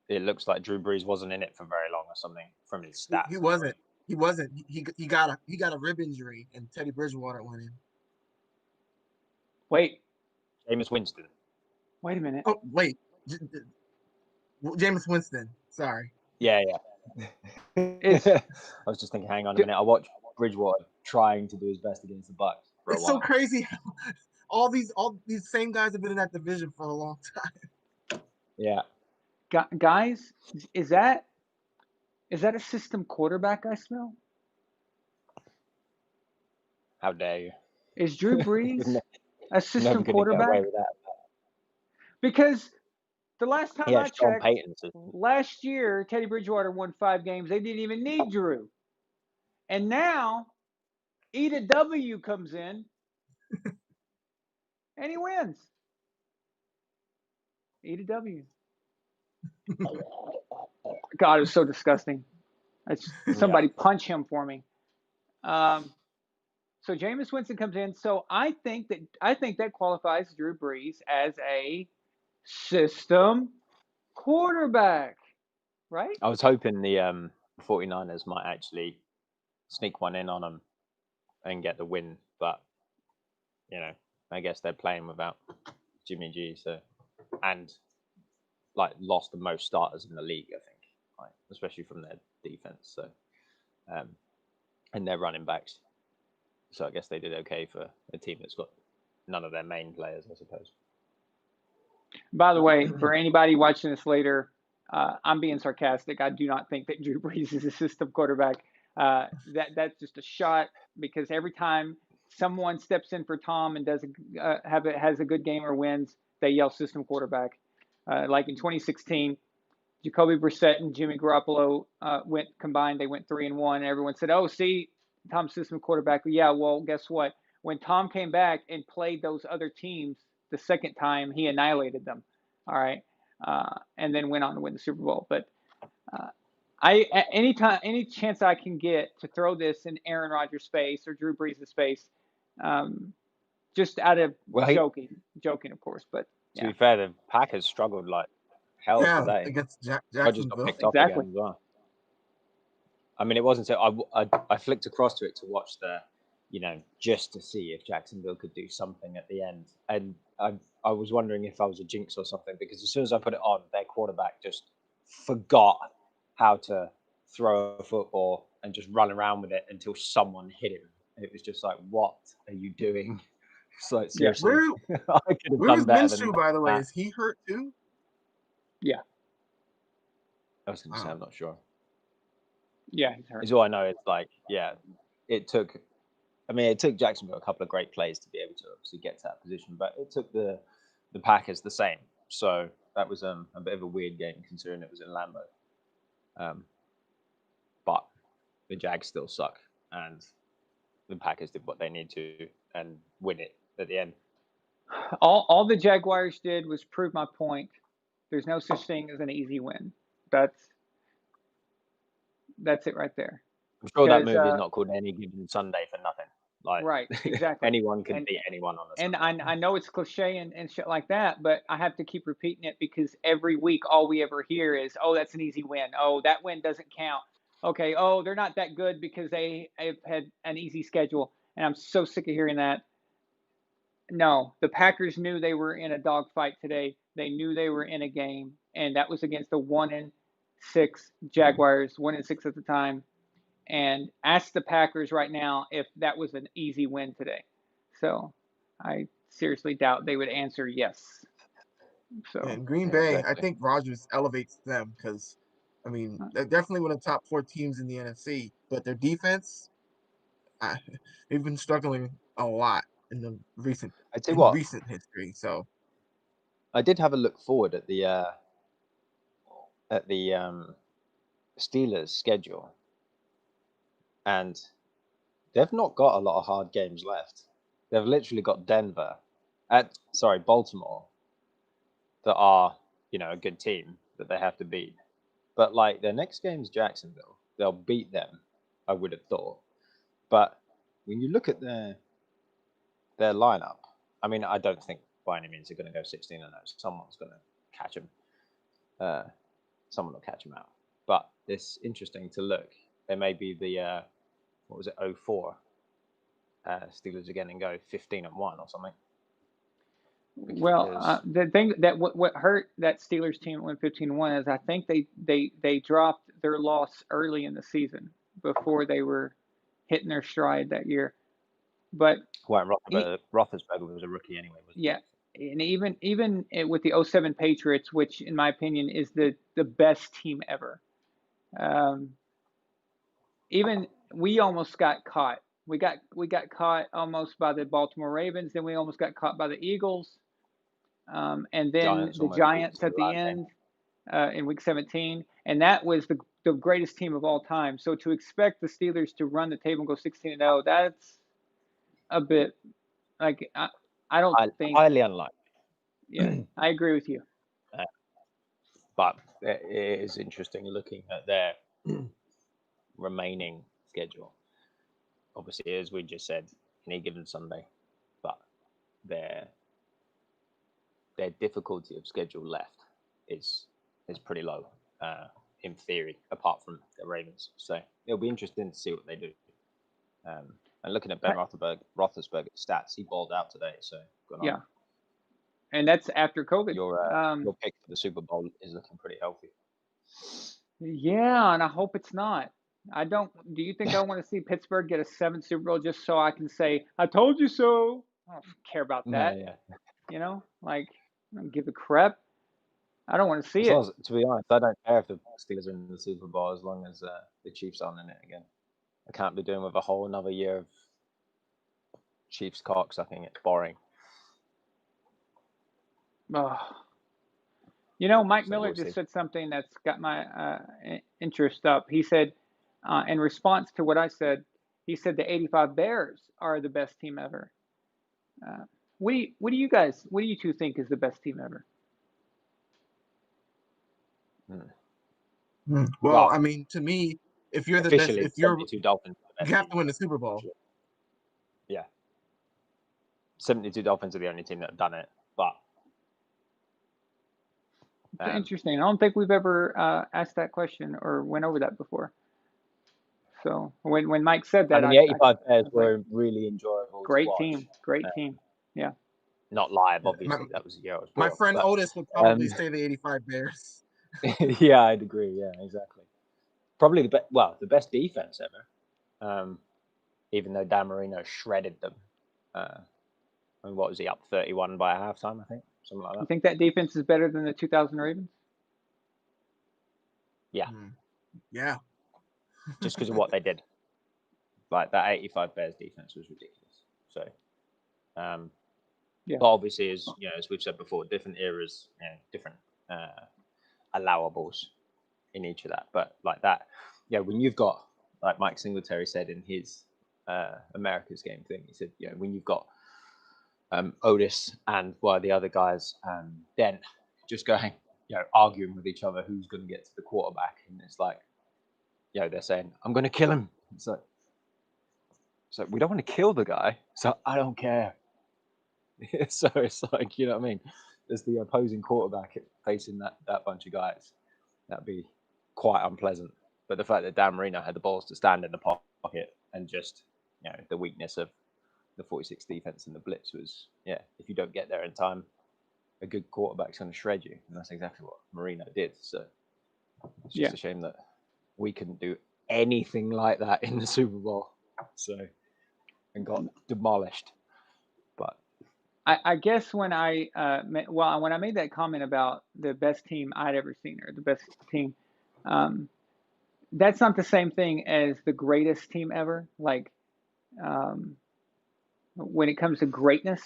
it looks like Drew Brees wasn't in it for very long or something from his stats. He wasn't. He wasn't. He got a rib injury, and Teddy Bridgewater went in. wait Jameis Winston. a minute. Oh wait, Jameis Winston. Sorry. Yeah. It's I was just thinking, hang on a minute. I watched Bridgewater trying to do his best against the Bucs for a It's while. so crazy how all these same guys have been in that division for a long time. Yeah. guys, is that a system quarterback I smell? How dare you? Is Drew Brees a Never system going to get quarterback? away with that. Because the last time I Sean checked, Payton. last year Teddy Bridgewater won 5 games. They didn't even need Drew, and now Eda W comes in and he wins. Eda W. God, it was so disgusting. Somebody punch him for me. So Jameis Winston comes in. So I think that qualifies Drew Brees as a system quarterback, right? I was hoping the 49ers might actually sneak one in on them and get the win, but I guess they're playing without Jimmy G, and lost the most starters in the league, I think, especially from their defense. So, and their running backs. So I guess they did okay for a team that's got none of their main players, I suppose. By the way, for anybody watching this later, I'm being sarcastic. I do not think that Drew Brees is a system quarterback. That's just a shot, because every time someone steps in for Tom and has a good game or wins, they yell system quarterback. Like in 2016, Jacoby Brissett and Jimmy Garoppolo went combined. They went 3-1, and everyone said, "Oh, see, Tom's system quarterback." Yeah, well, guess what? When Tom came back and played those other teams the second time, he annihilated them. All right, and then went on to win the Super Bowl. But any chance I can get to throw this in Aaron Rodgers' face or Drew Brees' face, just out of joking, of course. But to be fair, the Packers struggled like hell today. Against Rodgers got Jacksonville. picked off again as well. I mean, it wasn't so. I flicked across to it to watch just to see if Jacksonville could do something at the end, and I was wondering if I was a jinx or something, because as soon as I put it on, their quarterback just forgot how to throw a football and just run around with it until someone hit him. It was just like, what are you doing? It's like, seriously, I could have where done is better Minshew, than by the way? that. Is he hurt too? Yeah. I was going to say, I'm not sure. Yeah, he's hurt. It's all I know. It's it took Jacksonville a couple of great plays to be able to obviously get to that position, but it took the Packers the same. So that was a bit of a weird game considering it was in Lambeau. But the Jags still suck, and the Packers did what they need to and win it at the end. All the Jaguars did was prove my point. There's no such thing as an easy win. That's it right there. I'm sure that movie is not called Any Given Sunday for nothing. Right, exactly. Anyone can beat anyone on a Sunday. And I know it's cliche and shit like that, but I have to keep repeating it, because every week all we ever hear is, "Oh, that's an easy win. Oh, that win doesn't count. Okay, oh, they're not that good because they have had an easy schedule." And I'm so sick of hearing that. No, the Packers knew they were in a dogfight today. They knew they were in a game, and that was against the 1-6 Jaguars, 1-6 at the time. And ask the Packers right now if that was an easy win today. So I seriously doubt they would answer yes. So and Green Bay, exactly. I think Rodgers elevates them, because I mean, they're definitely one of the top 4 teams in the NFC, but their defense, they've been struggling a lot in the recent history. So I did have a look forward at the Steelers schedule, and they've not got a lot of hard games left. They've literally got Baltimore, that are a good team that they have to beat, But like their next game's Jacksonville. They'll beat them, I would have thought. But when you look at their lineup, I mean, I don't think by any means they're going to go 16-0. Someone's going to catch them. Someone will catch them out. But it's interesting to look. There may be the 04 Steelers again and go 15-1 or something. Well, the thing that what hurt that Steelers team that went 15-1 is I think they dropped their loss early in the season before they were hitting their stride that year. But Roethlisberger was a rookie anyway. Yeah, and even with the 07 Patriots, which in my opinion is the best team ever. Even we almost got caught. We got caught almost by the Baltimore Ravens. Then we almost got caught by the Eagles. And then the Giants at the end in Week 17, and that was the greatest team of all time. So to expect the Steelers to run the table and go 16-0, that's a bit like I don't think highly unlikely. Yeah, I agree with you. But it is interesting looking at their remaining schedule. Obviously, as we just said, any given Sunday, but their difficulty of schedule left is pretty low in theory, apart from the Ravens. So it'll be interesting to see what they do. And looking at Ben Roethlisberger's stats, he balled out today. So yeah, and that's after COVID. Your pick for the Super Bowl is looking pretty healthy. Yeah, and I hope it's not. I don't. Do you think I want to see Pittsburgh get a 7th Super Bowl just so I can say I told you so? I don't care about that. No, yeah. You know, like I don't give a crap. I don't want to see it. To be honest, I don't care if the Steelers are in the Super Bowl as long as the Chiefs aren't in it again. I can't be doing with a whole another year of Chiefs cocksucking. It's boring. Oh. You know, Mike Miller just said something that's got my interest up. He said, in response to what I said, he said the '85 Bears are the best team ever. What do you two think is the best team ever? Well, I mean, to me, if you're the best, if you're Dolphins, you have to win the Super Bowl. Yeah, 72 Dolphins are the only team that have done it, but it's interesting. I don't think we've ever asked that question or went over that before. So when Mike said that, I mean, the '85 Bears were really enjoyable. Great to watch. team, great team. Yeah. Not live, obviously. That was the year I was born. My friend Otis would probably say the '85 Bears. Yeah, I'd agree. Yeah, exactly. Probably the best defense ever. Even though Dan Marino shredded them. I mean, what was he up 31 by halftime? I think something like that. You think that defense is better than the 2000 Ravens? Yeah. Yeah. Just because of what they did. Like that '85 Bears defense was ridiculous. So, yeah. But obviously, as we've said before, different eras, different allowables in each of that. But like that, when you've got, like Mike Singletary said in his America's Game thing, he said, when you've got Otis and one of the other guys, Dent, just going, arguing with each other who's going to get to the quarterback, and it's like, they're saying, I'm going to kill him. It's like, we don't want to kill the guy, so I don't care. So it's like, you know what I mean? There's the opposing quarterback facing that bunch of guys. That'd be quite unpleasant. But the fact that Dan Marino had the balls to stand in the pocket and just, the weakness of the 46 defense and the blitz was, if you don't get there in time, a good quarterback's going to shred you. And that's exactly what Marino did. So it's just a shame that we couldn't do anything like that in the Super Bowl. So, and got demolished. But I guess when I made that comment about the best team I'd ever seen, or the best team, that's not the same thing as the greatest team ever. Like, when it comes to greatness,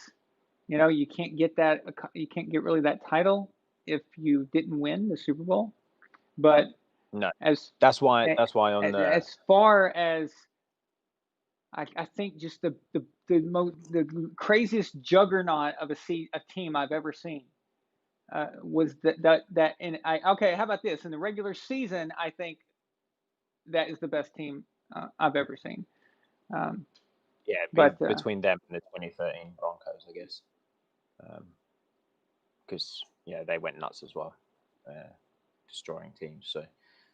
you can't get that. You can't get really that title if you didn't win the Super Bowl. But no, that's why as far as I think just the craziest juggernaut of a team I've ever seen was that and okay, how about this? In the regular season, I think that is the best team I've ever seen. Yeah, but between them and the 2013 Broncos, I guess. Because they went nuts as well, destroying teams. So,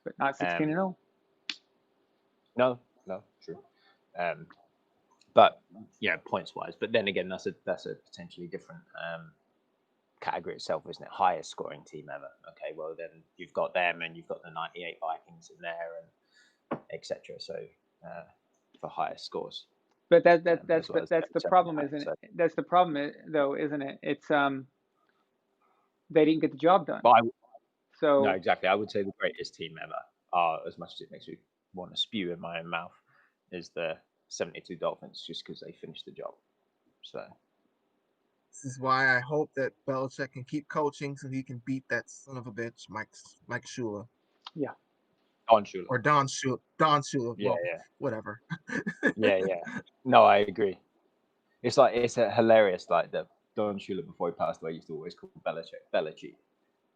but not 16-0. No, true. But points wise. But then again, that's a potentially different category itself, isn't it? Highest scoring team ever. Okay, well then you've got them, and you've got the '98 Vikings in there, and etc. So for highest scores. But that's the problem, isn't it? That's the problem, though, isn't it? It's they didn't get the job done. No, exactly. I would say the greatest team ever are, as much as it makes me want to spew in my own mouth, is the 72 Dolphins, just because they finished the job. So this is why I hope that Belichick can keep coaching so he can beat that son of a bitch, Mike Shula. Yeah. Don Shula. Or Don Shula. Yeah, well, whatever. Yeah. No, I agree. It's hilarious. Like the Don Shula before he passed away used to always call Belichick,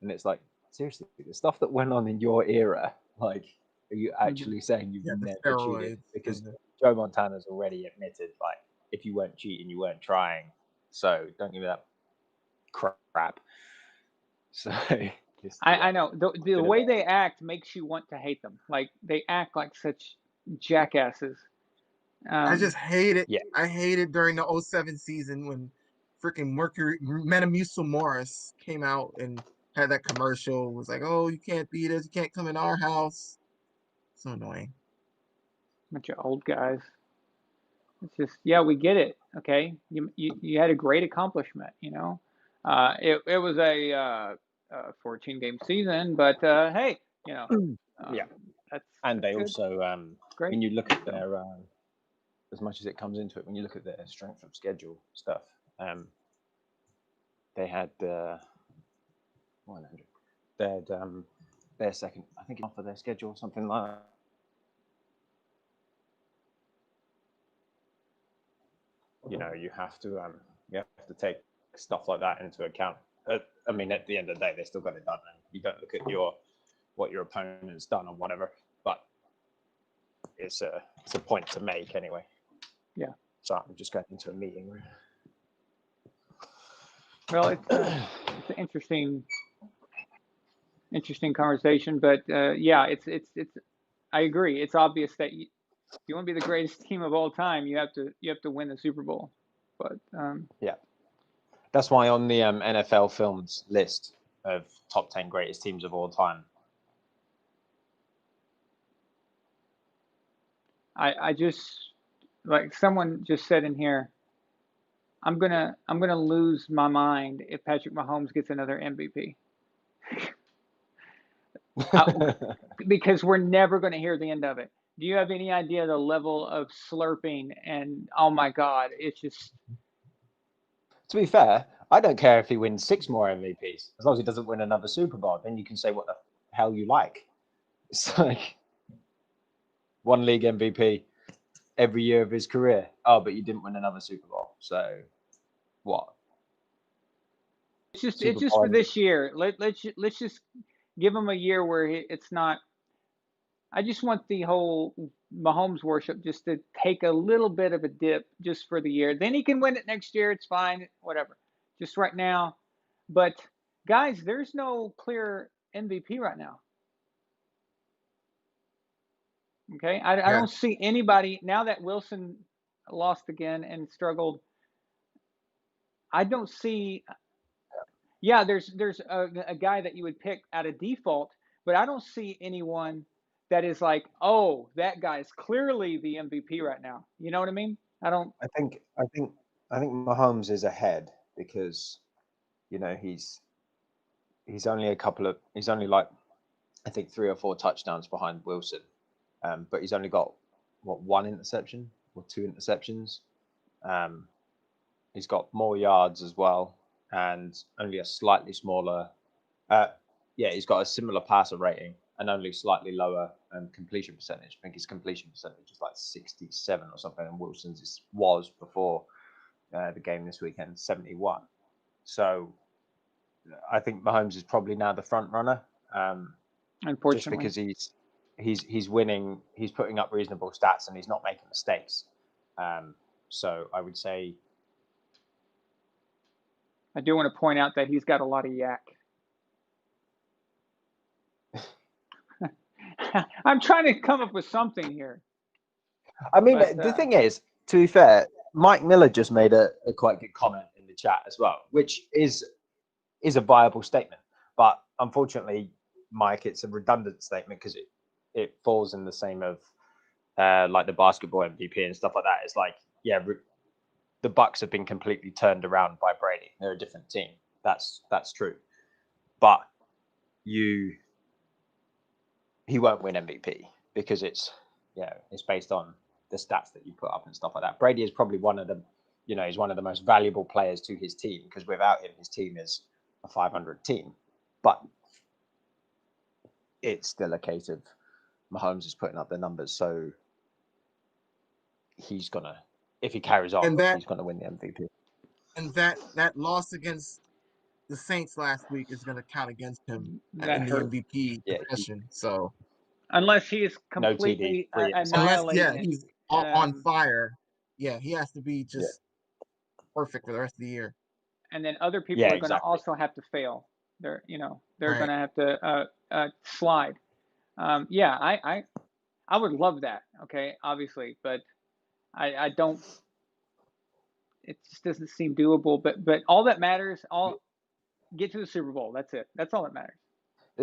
and it's like, seriously, the stuff that went on in your era, like, are you actually saying you've never cheated? Because Joe Montana's already admitted, like, if you weren't cheating, you weren't trying. So don't give me that crap. So I know the way they act makes you want to hate them. Like they act like such jackasses. I just hate it. Yeah. I hated during the 07 season when freaking Metamucil Morris came out and had that commercial. It was like, oh, you can't beat us. You can't come in our house. So annoying. Bunch of old guys. It's just, we get it. Okay, you had a great accomplishment. It was a 14-game season, but hey, and they good. also Great. when you look at their as much as it comes into it, when you look at their strength of schedule stuff, they had 100. They had their second, I think, off of their schedule, something like that. You have to take stuff like that into account. I mean, at the end of the day, they still got it done. And you don't look at what your opponent's done or whatever, but it's a point to make anyway. Yeah. So I'm just going into a meeting. Well, it's an interesting conversation, but it's I agree. It's obvious that if you want to be the greatest team of all time, you have to win the Super Bowl. But that's why on the NFL Films list of top 10 greatest teams of all time, I just, like someone just said in here, I'm gonna lose my mind if Patrick Mahomes gets another MVP. Because we're never going to hear the end of it. Do you have any idea the level of slurping and oh my God, it's just. To be fair, I don't care if he wins 6 more MVPs as long as he doesn't win another Super Bowl. Then you can say what the hell you like. It's like 1 league MVP every year of his career. Oh, but you didn't win another Super Bowl. So what? It's just for this year. Let's just give him a year where it's not. I just want the whole Mahomes worship just to take a little bit of a dip just for the year. Then he can win it next year. It's fine, whatever. Just right now. But guys, there's no clear MVP right now. Okay, I don't see anybody now that Wilson lost again and struggled. I don't see. Yeah, there's a guy that you would pick out of default, but I don't see anyone that is like, oh, that guy is clearly the MVP right now. You know what I mean? I think Mahomes is ahead because he's only like I think 3 or 4 touchdowns behind Wilson, but he's only got 1 interception or 2 interceptions. He's got more yards as well, and only a slightly smaller. He's got a similar passer rating and only slightly lower completion percentage. I think his completion percentage is like 67 or something, and Wilson's was before the game this weekend 71. So I think Mahomes is probably now the front runner. Unfortunately, just because he's winning, he's putting up reasonable stats, and he's not making mistakes. So I would say, I do want to point out that he's got a lot of yak. I'm trying to come up with something here. I mean, But, the thing is, to be fair, Mike Miller just made a quite good comment in the chat as well, which is a viable statement. But unfortunately, Mike, it's a redundant statement because it falls in the same of like the basketball MVP and stuff like that. It's like, yeah, the Bucks have been completely turned around by Brady. They're a different team. That's true. But he won't win MVP because it's based on the stats that you put up and stuff like that. Brady is probably one of the, he's one of the most valuable players to his team, because without him, his team is a 500 team. But it's still a case of Mahomes is putting up the numbers, so he's gonna, if he carries on, he's gonna win the MVP. And that loss against the Saints last week is going to count against him in the MVP discussion. So unless he is no completely TD, annihilated, he's on fire. Yeah, he has to be just perfect for the rest of the year. And then other people are going to also have to fail. They're going to have to slide. I would love that. Okay, obviously, but I don't. It just doesn't seem doable. But all that matters, get to the Super Bowl. That's it. That's all that matters.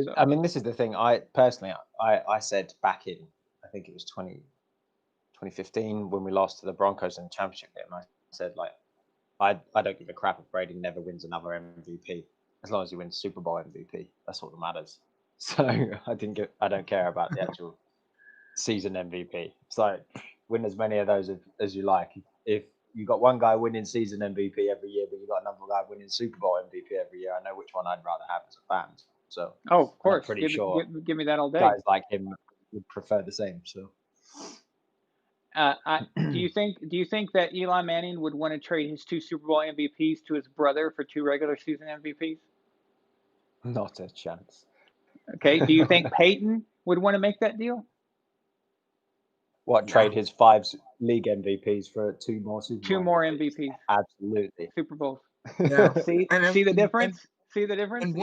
So. I mean, this is the thing. I said back in, I think it was 2015 when we lost to the Broncos in the championship game. I said, like, I don't give a crap if Brady never wins another MVP, as long as he wins Super Bowl MVP. That's what matters. So I don't care about the actual season MVP. It's like, win as many of those as you like. If you got one guy winning season MVP every year, but you got another guy winning Super Bowl MVP every year, I know which one I'd rather have as a fan. So of course, I'm pretty sure give me that all day. Guys like him would prefer the same. So, do you think that Eli Manning would want to trade his 2 Super Bowl MVPs to his brother for 2 regular season MVPs? Not a chance. Okay. Do you think Peyton would want to make that deal? What, trade his 5 league MVPs for 2 more Super Bowls? 2 more MVPs. Absolutely. Super Bowls. Yeah. See the difference? See the difference? And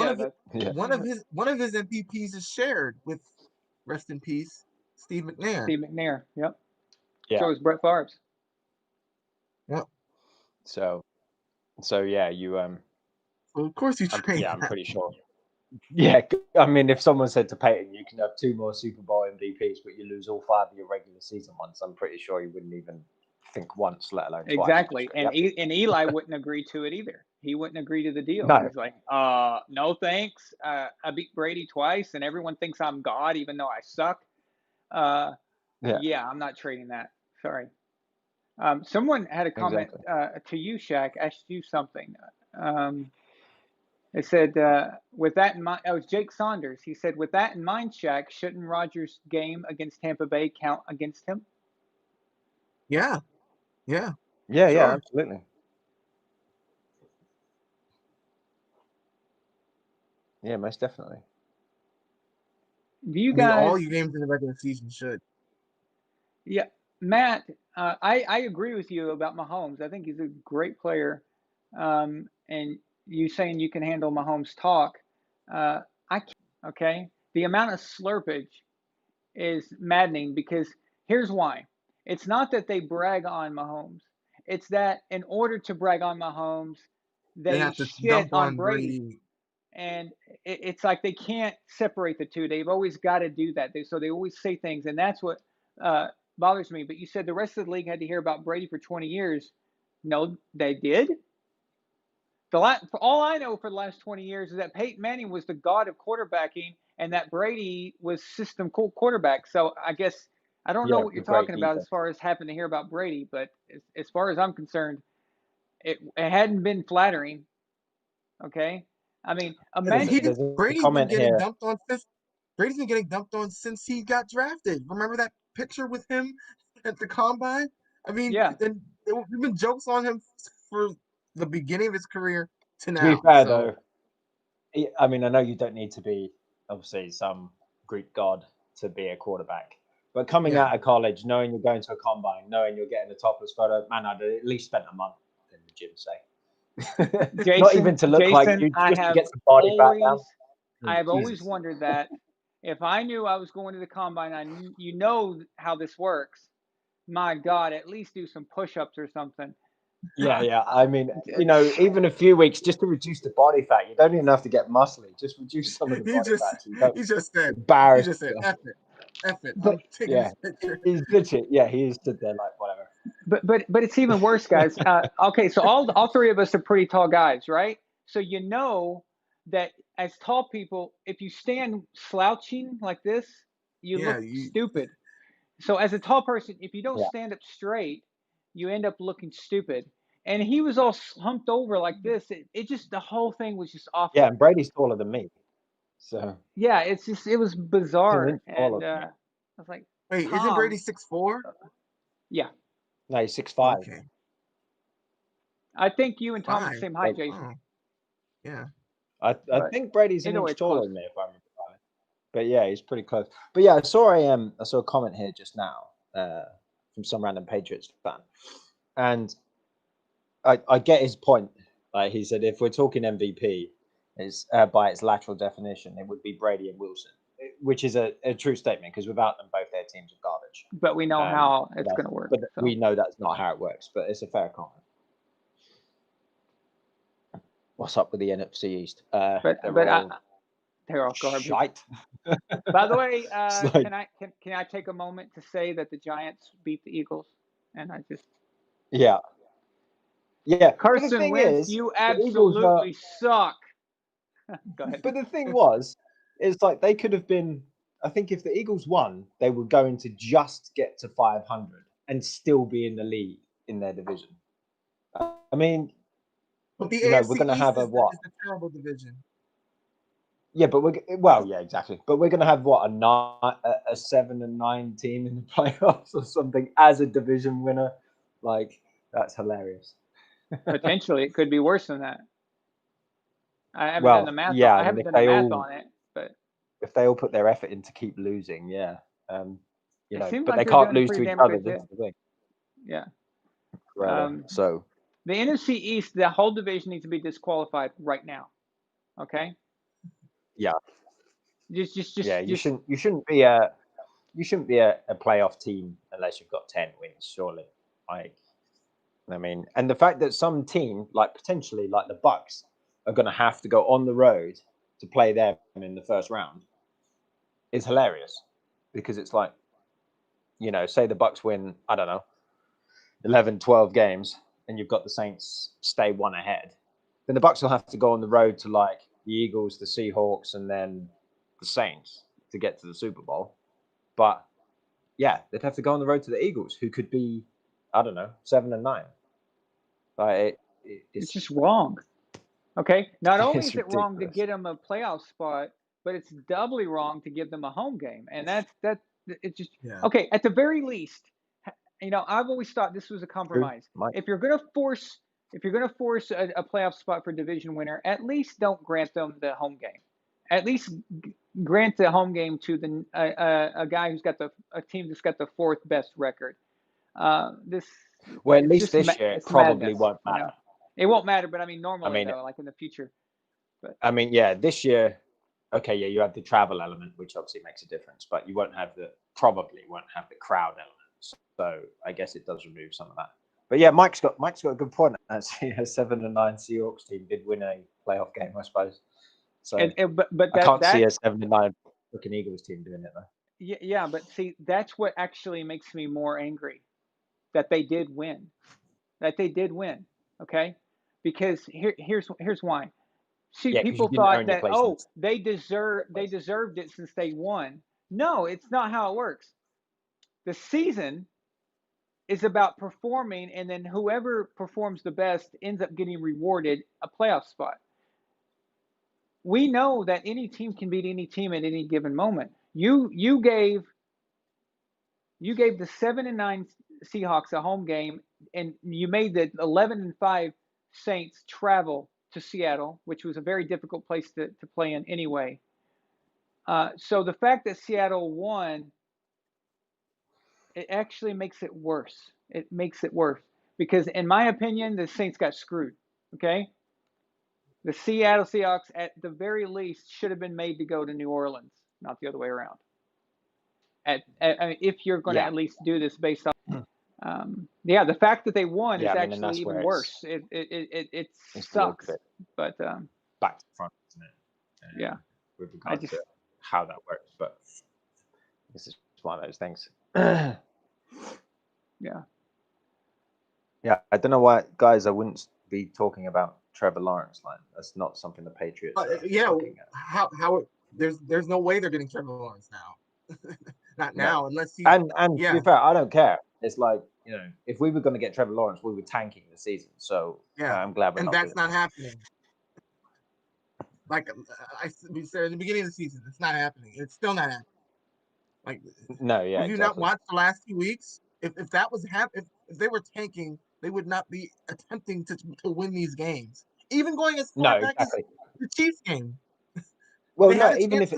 one of his MVPs is shared with, rest in peace, Steve McNair. Yep. Yeah. So is Brett Favre's. Yep. So yeah, you Well, of course you trade. I'm pretty sure. Yeah, I mean, if someone said to Peyton, you can have 2 more Super Bowl MVPs, but you lose all 5 of your regular season ones, I'm pretty sure you wouldn't even think once, let alone twice. Exactly. And Eli wouldn't agree to it either. He wouldn't agree to the deal. No. He's like, no thanks. I beat Brady twice, and everyone thinks I'm God, even though I suck. Yeah, I'm not trading that. Sorry. Someone had a comment to you, Shaq, asked you something. It said, with that in mind, it was Jake Saunders. He said, with that in mind, Shaq, shouldn't Rodgers' game against Tampa Bay count against him? Yeah, absolutely. Yeah, most definitely. Do you guys? All your games in the regular season should. Yeah, Matt, I agree with you about Mahomes. I think he's a great player, and you saying you can handle Mahomes' talk. I can't. Okay, the amount of slurpage is maddening, because here's why. It's not that they brag on Mahomes. It's that in order to brag on Mahomes, they have to shit dump on Brady. And it's like they can't separate the two. They've always got to do that. So they always say things, and that's what bothers me. But you said the rest of the league had to hear about Brady for 20 years. No, they did. All I know for the last 20 years is that Peyton Manning was the god of quarterbacking, and that Brady was system quarterback. So I guess I don't know what you're talking about as far as having to hear about Brady, but as far as I'm concerned, it hadn't been flattering. Okay, I mean, imagine Brady's been getting dumped on. Brady's been getting dumped on since he got drafted. Remember that picture with him at the combine? I mean, there've been jokes on him for the beginning of his career to now. To be fair, though, I mean, I know you don't need to be obviously some Greek god to be a quarterback, but coming Yeah. out of college, knowing you're going to a combine, knowing you're getting a topless photo, man, I'd at least spent a month in the gym, say. Not even to look like you, I just to have get some body fat down. always Jesus. wondered that if I knew I was going to the combine, you know how this works. My God, at least do some push-ups or something. Yeah. I mean, even a few weeks just to reduce the body fat. You don't even have to get muscly. Just reduce some of the body fat. So you don't he just said, embarrass F it. But I'm taking this picture. he's legit. Yeah, he stood there like whatever. But it's even worse, guys. Okay, so all three of us are pretty tall guys, right? So you know that as tall people, if you stand slouching like this, you look stupid. So as a tall person, if you don't stand up straight, you end up looking stupid. And he was all humped over like this. It just, the whole thing was just awful. Yeah, and Brady's taller than me. So yeah, it was bizarre. And I was like, wait, Tom, isn't Brady 6'4"? Yeah. No, he's 6'5". Okay. I think you and Tom are the same height, Jason. Oh. Yeah. I think Brady's an inch taller than me, if I remember right. But yeah, he's pretty close. But yeah, I saw a comment here just now from some random Patriots fan, and I get his point. Like he said, if we're talking MVP, is by its lateral definition, it would be Brady and Wilson, which is a true statement because without them, both their teams are garbage. But we know how it's going to work. But we know that's not how it works. But it's a fair comment. What's up with the NFC East? They're all garbage. Shite. By the way, can I take a moment to say that the Giants beat the Eagles, and I just yeah. Carson Wentz, you absolutely suck. Go ahead. But the thing was, it's like they could have been. I think if the Eagles won, they were going to just get to 500 and still be in the lead in their division. I mean, but the AFC we're going to have is a terrible division. Yeah, but exactly. But we're going to have a 7-9 team in the playoffs or something as a division winner. Like that's hilarious. Potentially, it could be worse than that. I haven't done the math. I haven't done the math on it, but if they all put their effort in to keep losing, but like they can't lose to each other. That's the thing. Yeah. So the NFC East, the whole division needs to be disqualified right now. Okay. Yeah. You shouldn't be a playoff team unless you've got 10 wins, surely. I mean, and the fact that some team, like potentially like the Bucks, are going to have to go on the road to play them in the first round is hilarious, because it's like, say the Bucks win, I don't know, 11, 12 games, and you've got the Saints stay one ahead, then the Bucks will have to go on the road to like the Eagles, the Seahawks, and then the Saints to get to the Super Bowl. But yeah, they'd have to go on the road to the Eagles, who could be, I don't know, 7-9. It's just wrong. Okay, not only is it ridiculous. wrong to get them a playoff spot, but it's doubly wrong to give them a home game, and it's just okay. At the very least, I've always thought this was a compromise. If you're going to force a playoff spot for division winner, at least don't grant them the home game. At least grant the home game to a guy who's got a team that's got the fourth best record. At least this year it probably won't matter. It won't matter, but I mean, normally though, like in the future. But I mean, this year, you have the travel element, which obviously makes a difference, but you probably won't have the crowd element. So I guess it does remove some of that. But yeah, Mike's got a good point. Actually, a 7-9 Seahawks team did win a playoff game, I suppose. So I can't see a 7-9 looking Eagles team doing it though. Yeah, but see, that's what actually makes me more angry, that they did win. Okay, because here's why. See, people thought that they deserved it since they won. No, it's not how it works. The season is about performing, and then whoever performs the best ends up getting rewarded a playoff spot. We know that any team can beat any team at any given moment. You gave the 7-9 Seahawks a home game, and you made the 11-5 Saints travel to Seattle, which was a very difficult place to play in anyway. So the fact that Seattle won, it actually makes it worse. It makes it worse because, in my opinion, the Saints got screwed. Okay, the Seattle Seahawks, at the very least, should have been made to go to New Orleans, not the other way around. I mean, if you're going to at least do this based on, the fact that they won is I mean, and actually that's even where worse. It it's a little sucks, bit but back to front, isn't it? yeah, With regard to how that works, but this is one of those things. yeah. I don't know why, guys. I wouldn't be talking about Trevor Lawrence. Like, that's not something the Patriots are looking at. How there's no way they're getting Trevor Lawrence now. Not now, unless he. And to be fair, I don't care. It's like, if we were going to get Trevor Lawrence, we were tanking the season. So I'm glad we're not. And that's not happening. Like we said at the beginning of the season, it's not happening. It's still not happening. Like, no, if you not watched the last few weeks, if that was if they were tanking, they would not be attempting to win these games. Even going as far back as the Chiefs game. Well, no, even if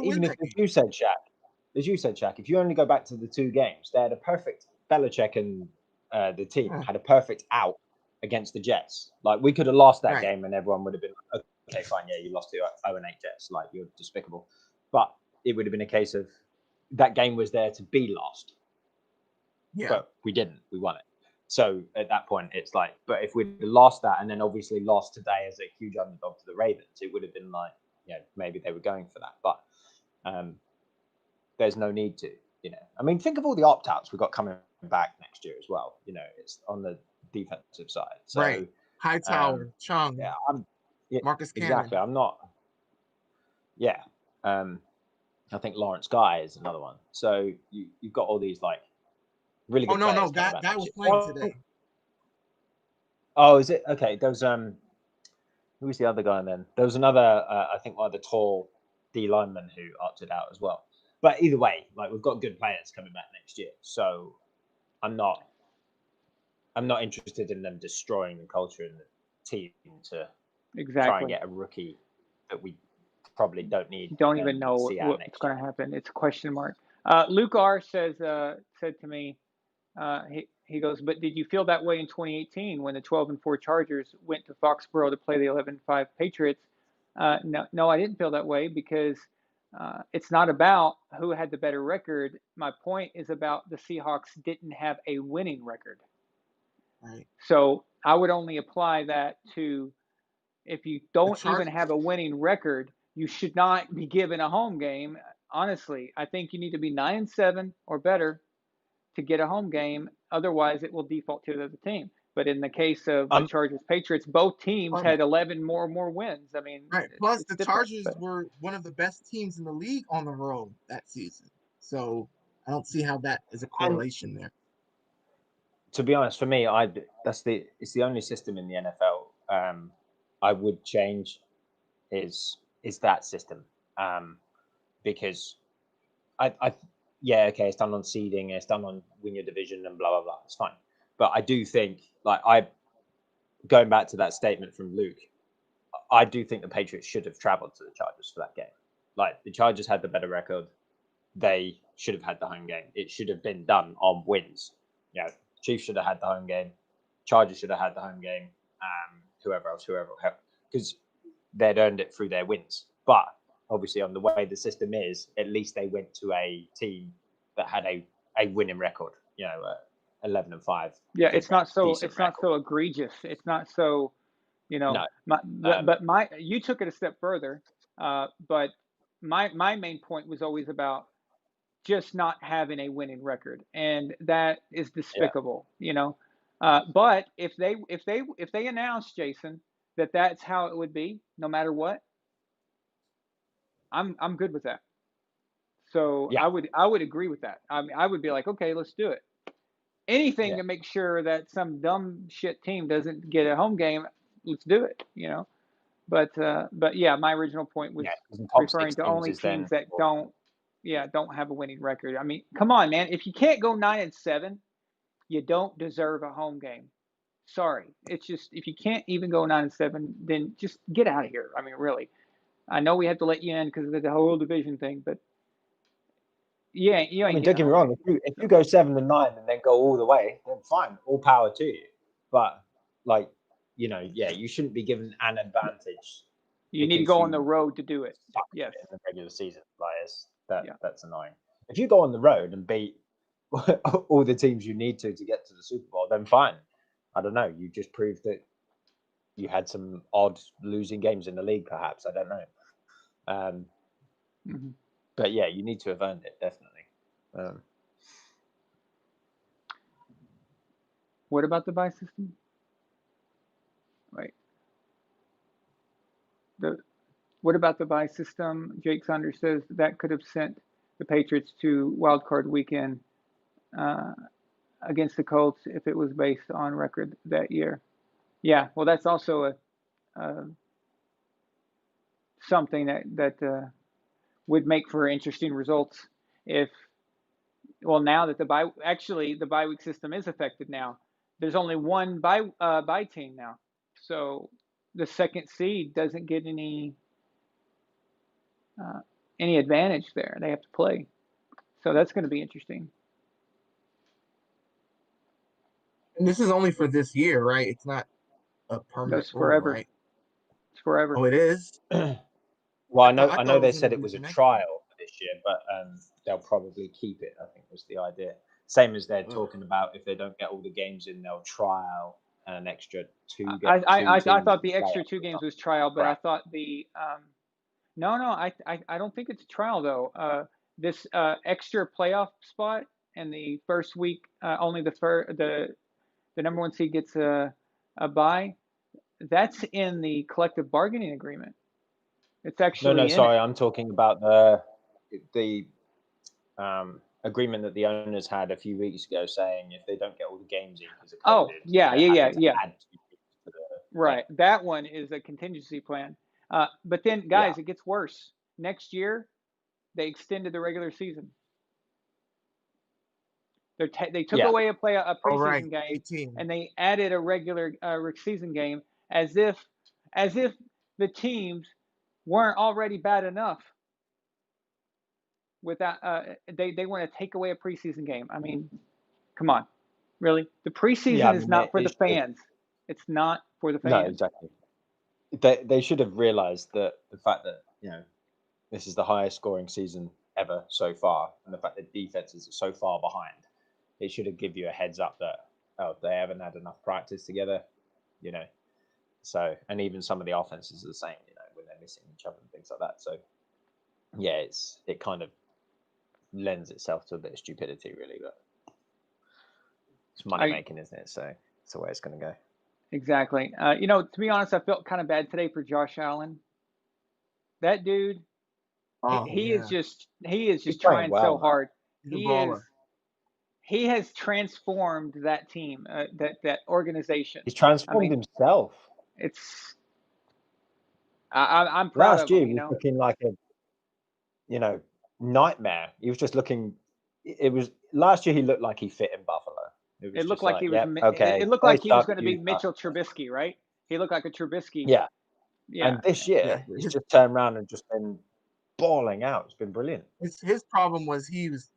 you said Shaq, if you only go back to the two games, they had a perfect Belichick and the team had a perfect out against the Jets. Like, we could have lost that game and everyone would have been like, okay, fine, yeah, you lost to 0-8 Jets, like, you're despicable. But it would have been a case of that game was there to be lost. Yeah. But we didn't. We won it. So at that point, it's like, but if we'd lost that and then obviously lost today as a huge underdog to the Ravens, it would have been like, maybe they were going for that. But there's no need to, I mean, think of all the opt-outs we've got coming back next year as well. It's on the defensive side. So, Hightower, Chung. Marcus Cannon. Exactly. I'm not. Yeah. I think Lawrence Guy is another one. So you've got all these like really good players. Guy was playing today. Oh, is it? Okay. There was who was the other guy then? There was another, I think one of the tall D linemen who opted out as well. But either way, like, we've got good players coming back next year. So I'm not interested in them destroying the culture and the team to try and get a rookie that we probably don't need. Don't even know what's going to happen. It's a question mark. Luke R said to me, he goes, but did you feel that way in 2018 when the 12-4 Chargers went to Foxborough to play the 11-5 Patriots? No, I didn't feel that way because it's not about who had the better record. My point is about the Seahawks didn't have a winning record. Right. So I would only apply that to if you don't even have a winning record, you should not be given a home game. Honestly, I think you need to be 9-7 or better to get a home game. Otherwise, it will default to the other team. But in the case of the Chargers Patriots, both teams had 11 more wins. I mean, Plus, the Chargers were one of the best teams in the league on the road that season. So I don't see how that is a correlation there. To be honest, for me, it's the only system in the NFL I would change is that system, because it's done on seeding, it's done on win your division and blah blah blah. It's fine, but I do think, like, going back to that statement from Luke, I do think the Patriots should have traveled to the Chargers for that game. Like, the Chargers had the better record, they should have had the home game. It should have been done on wins. Chiefs should have had the home game, Chargers should have had the home game. Whoever else, because they'd earned it through their wins. But obviously, on the way the system is, at least they went to a team that had a winning record. 11-5. Yeah, it's not so egregious. It's not so, No. But you took it a step further. But my main point was always about just not having a winning record, and that is despicable. But if they announce, Jason, that that's how it would be, no matter what, I'm good with that. So I would agree with that. I mean, I would be like, okay, let's do it. Anything to make sure that some dumb shit team doesn't get a home game, let's do it. But yeah, my original point was referring to only teams that don't have a winning record. I mean, come on, man. If you can't go 9-7, you don't deserve a home game. Sorry, it's just if you can't even go 9-7, then just get out of here. I mean, really. I know we have to let you in because of the whole division thing, but you ain't I mean, don't getting get me out of wrong. here. If you go 7-9 and then go all the way, then fine, all power to you. But like, you shouldn't be given an advantage. You need to because go on the you road to do it. suck Yes. in the regular season. Like, Yeah. that's annoying. If you go on the road and beat all the teams you need to get to the Super Bowl, then fine. I don't know. You just proved that you had some odd losing games in the league, perhaps. I don't know. But yeah, you need to have earned it, definitely. What about the bye system? Right. What about the bye system? Jake Saunders says that could have sent the Patriots to wild card weekend against the Colts if it was based on record that year. Yeah, well, that's also something that would make for interesting results if. Well, now that the bye week system is affected now. There's only one bye team now, so the second seed doesn't get any advantage there. They have to play, so that's going to be interesting. And this is only for this year, right? It's not a permanent That's rule, forever. right? It's forever. Oh, it is. Well, I I thought know it they was said gonna it be was a the next. trial for this year, but they'll probably keep it, I think was the idea. Same as they're Ugh. talking about if they don't get all the games in, they'll trial an extra two I teams thought the to play extra at 2 the games top. was trial, but I Right. thought the no, I don't think it's a trial though. This extra playoff spot and the first week only the number 1 seed gets a bye. That's in the collective bargaining agreement. It's No, actually in sorry, it. I'm talking about the agreement that the owners had a few weeks ago, saying if they don't get all the games in because of Oh, COVID, yeah. they're having to add 2 teams to the Right. thing. That one is a contingency plan. But then, guys, it gets worse. Next year, they extended the regular season. They took Yeah. away a Oh, right. preseason game, 18. and they added a regular season game as if the teams weren't already bad enough. Without they want to take away a preseason game. I mean, come on, really? The Yeah, I preseason is mean, not for it the should have, fans. It's not for the no, fans. exactly. They should have realized that the fact that this is the highest scoring season ever so far, and the fact that defenses are so far behind, it should have given you a heads up that they haven't had enough practice together, So, and even some of the offenses are the same, when they're missing each other and things like that. So, yeah, it kind of lends itself to a bit of stupidity, really, but it's money making, isn't it? So it's the way it's going to go. Exactly. To be honest, I felt kind of bad today for Josh Allen. That dude, Oh, he yeah. is just playing trying well, so hard. He's a baller. He has transformed that team, that organization. He's transformed himself. It's I'm proud Last of year him. he was looking like a nightmare. He was just looking. It was last year he looked like he fit in Buffalo. It looked like he was. Okay. It looked like he was going to be Mitchell Trubisky, right? He looked like a Trubisky. Yeah. Yeah. And this year he's just turned around and just been balling out. It's been brilliant. His problem was his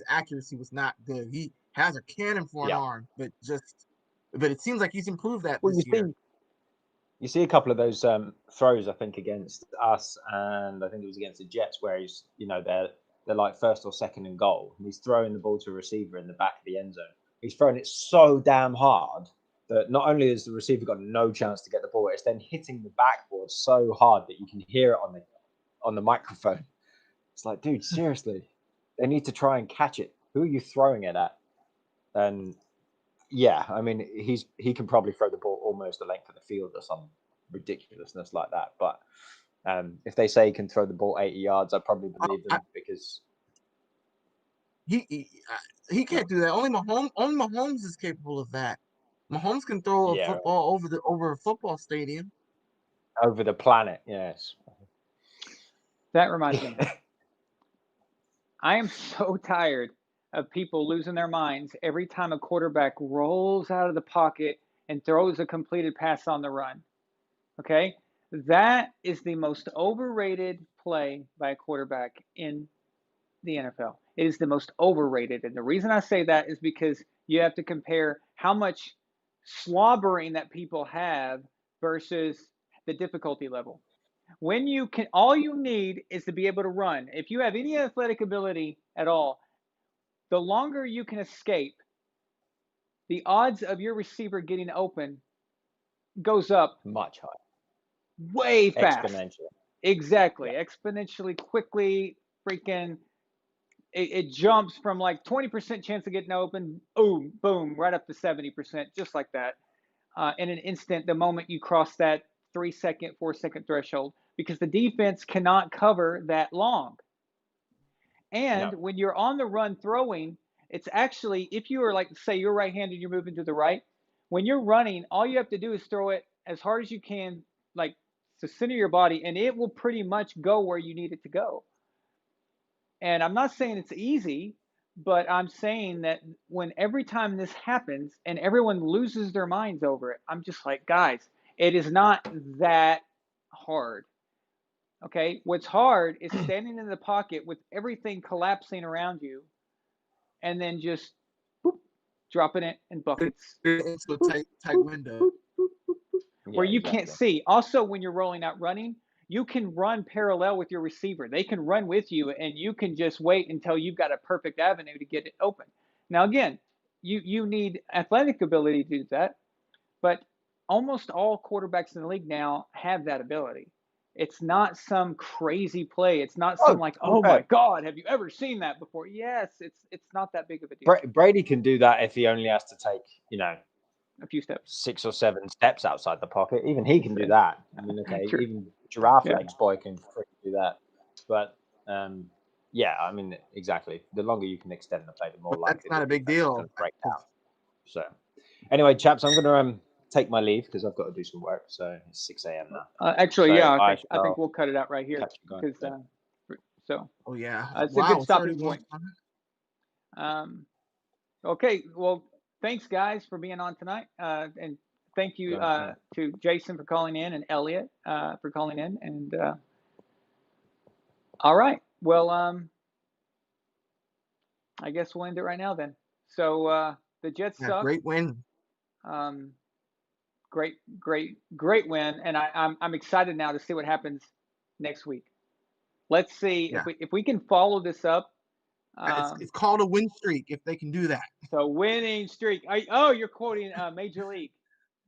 accuracy was not good. He has a cannon for an arm, but it seems like he's improved that this year. You see a couple of those throws, I think, against us, and I think it was against the Jets, where he's, they're like first or second and goal, and he's throwing the ball to a receiver in the back of the end zone. He's throwing it so damn hard that not only has the receiver got no chance to get the ball, it's then hitting the backboard so hard that you can hear it on the microphone. It's like, dude, seriously, they need to try and catch it. Who are you throwing it at? And yeah, I mean, he can probably throw the ball almost the length of the field or some ridiculousness like that. But if they say he can throw the ball 80 yards, I probably believe them because he can't do that. Only Mahomes is capable of that. Mahomes can throw a football over a football stadium. Over the planet, yes. That reminds me. I am so tired of people losing their minds every time a quarterback rolls out of the pocket and throws a completed pass on the run. Okay? That is the most overrated play by a quarterback in the NFL. It is the most overrated. And the reason I say that is because you have to compare how much slobbering that people have versus the difficulty level. When you can, all you need is to be able to run. If you have any athletic ability at all, the longer you can escape, the odds of your receiver getting open goes up Much higher. way fast. Exponentially. Exactly. Yeah. Exponentially quickly, freaking, it jumps from like 20% chance of getting open, boom, boom, right up to 70%, just like that. In an instant, the moment you cross that 3 second, 4 second threshold, because the defense cannot cover that long. And No. when you're on the run throwing, it's actually, if you are like, say you're right-handed, you're moving to the right, when you're running, all you have to do is throw it as hard as you can, like to center your body, and it will pretty much go where you need it to go. And I'm not saying it's easy, but I'm saying that when every time this happens and everyone loses their minds over it, I'm just like, guys, it is not that hard. Okay, what's hard is standing in the pocket with everything collapsing around you and then just boop, dropping it in buckets. Into a tight window. Where you can't see. Also, when you're rolling out running, you can run parallel with your receiver. They can run with you, and you can just wait until you've got a perfect avenue to get it open. Now, again, you need athletic ability to do that, but almost all quarterbacks in the league now have that ability. It's not some crazy play. It's not some like, oh my God, have you ever seen that before? Yes, it's not that big of a deal. Brady can do that if he only has to take, A few steps. 6 or 7 steps outside the pocket. Even he can do that. I mean, okay, true. Even giraffe legs boy can do that. But yeah, I mean, exactly. The longer you can extend the play, the more likely that's not a big deal. to break down. So, anyway, chaps, I'm going to take my leave because I've got to do some work. So it's 6 a.m. now. Actually, so yeah, I think we'll cut it out right here because so. Oh yeah, it's a good stopping point. Okay, well, thanks guys for being on tonight, and thank you to Jason for calling in and Elliot for calling in, and all right, well, I guess we'll end it right now then. So the Jets suck. Great win. Great win, and I'm excited now to see what happens next week. Let's see if we can follow this up. It's called a win streak if they can do that. So winning streak. You're quoting Major League.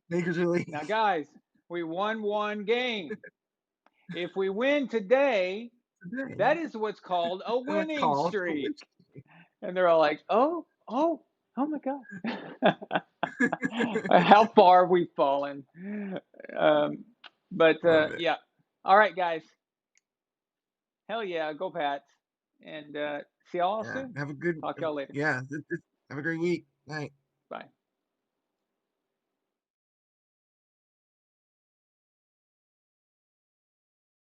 Major League. Now, guys, we won one game. If we win today, that is what's called a winning streak. And they're all like, oh my God. How far have we fallen? But yeah. All right, guys. Hell yeah, go Pats. And see y'all soon. Have a good. Talk y'all later. Yeah, have a great week. Night. Bye.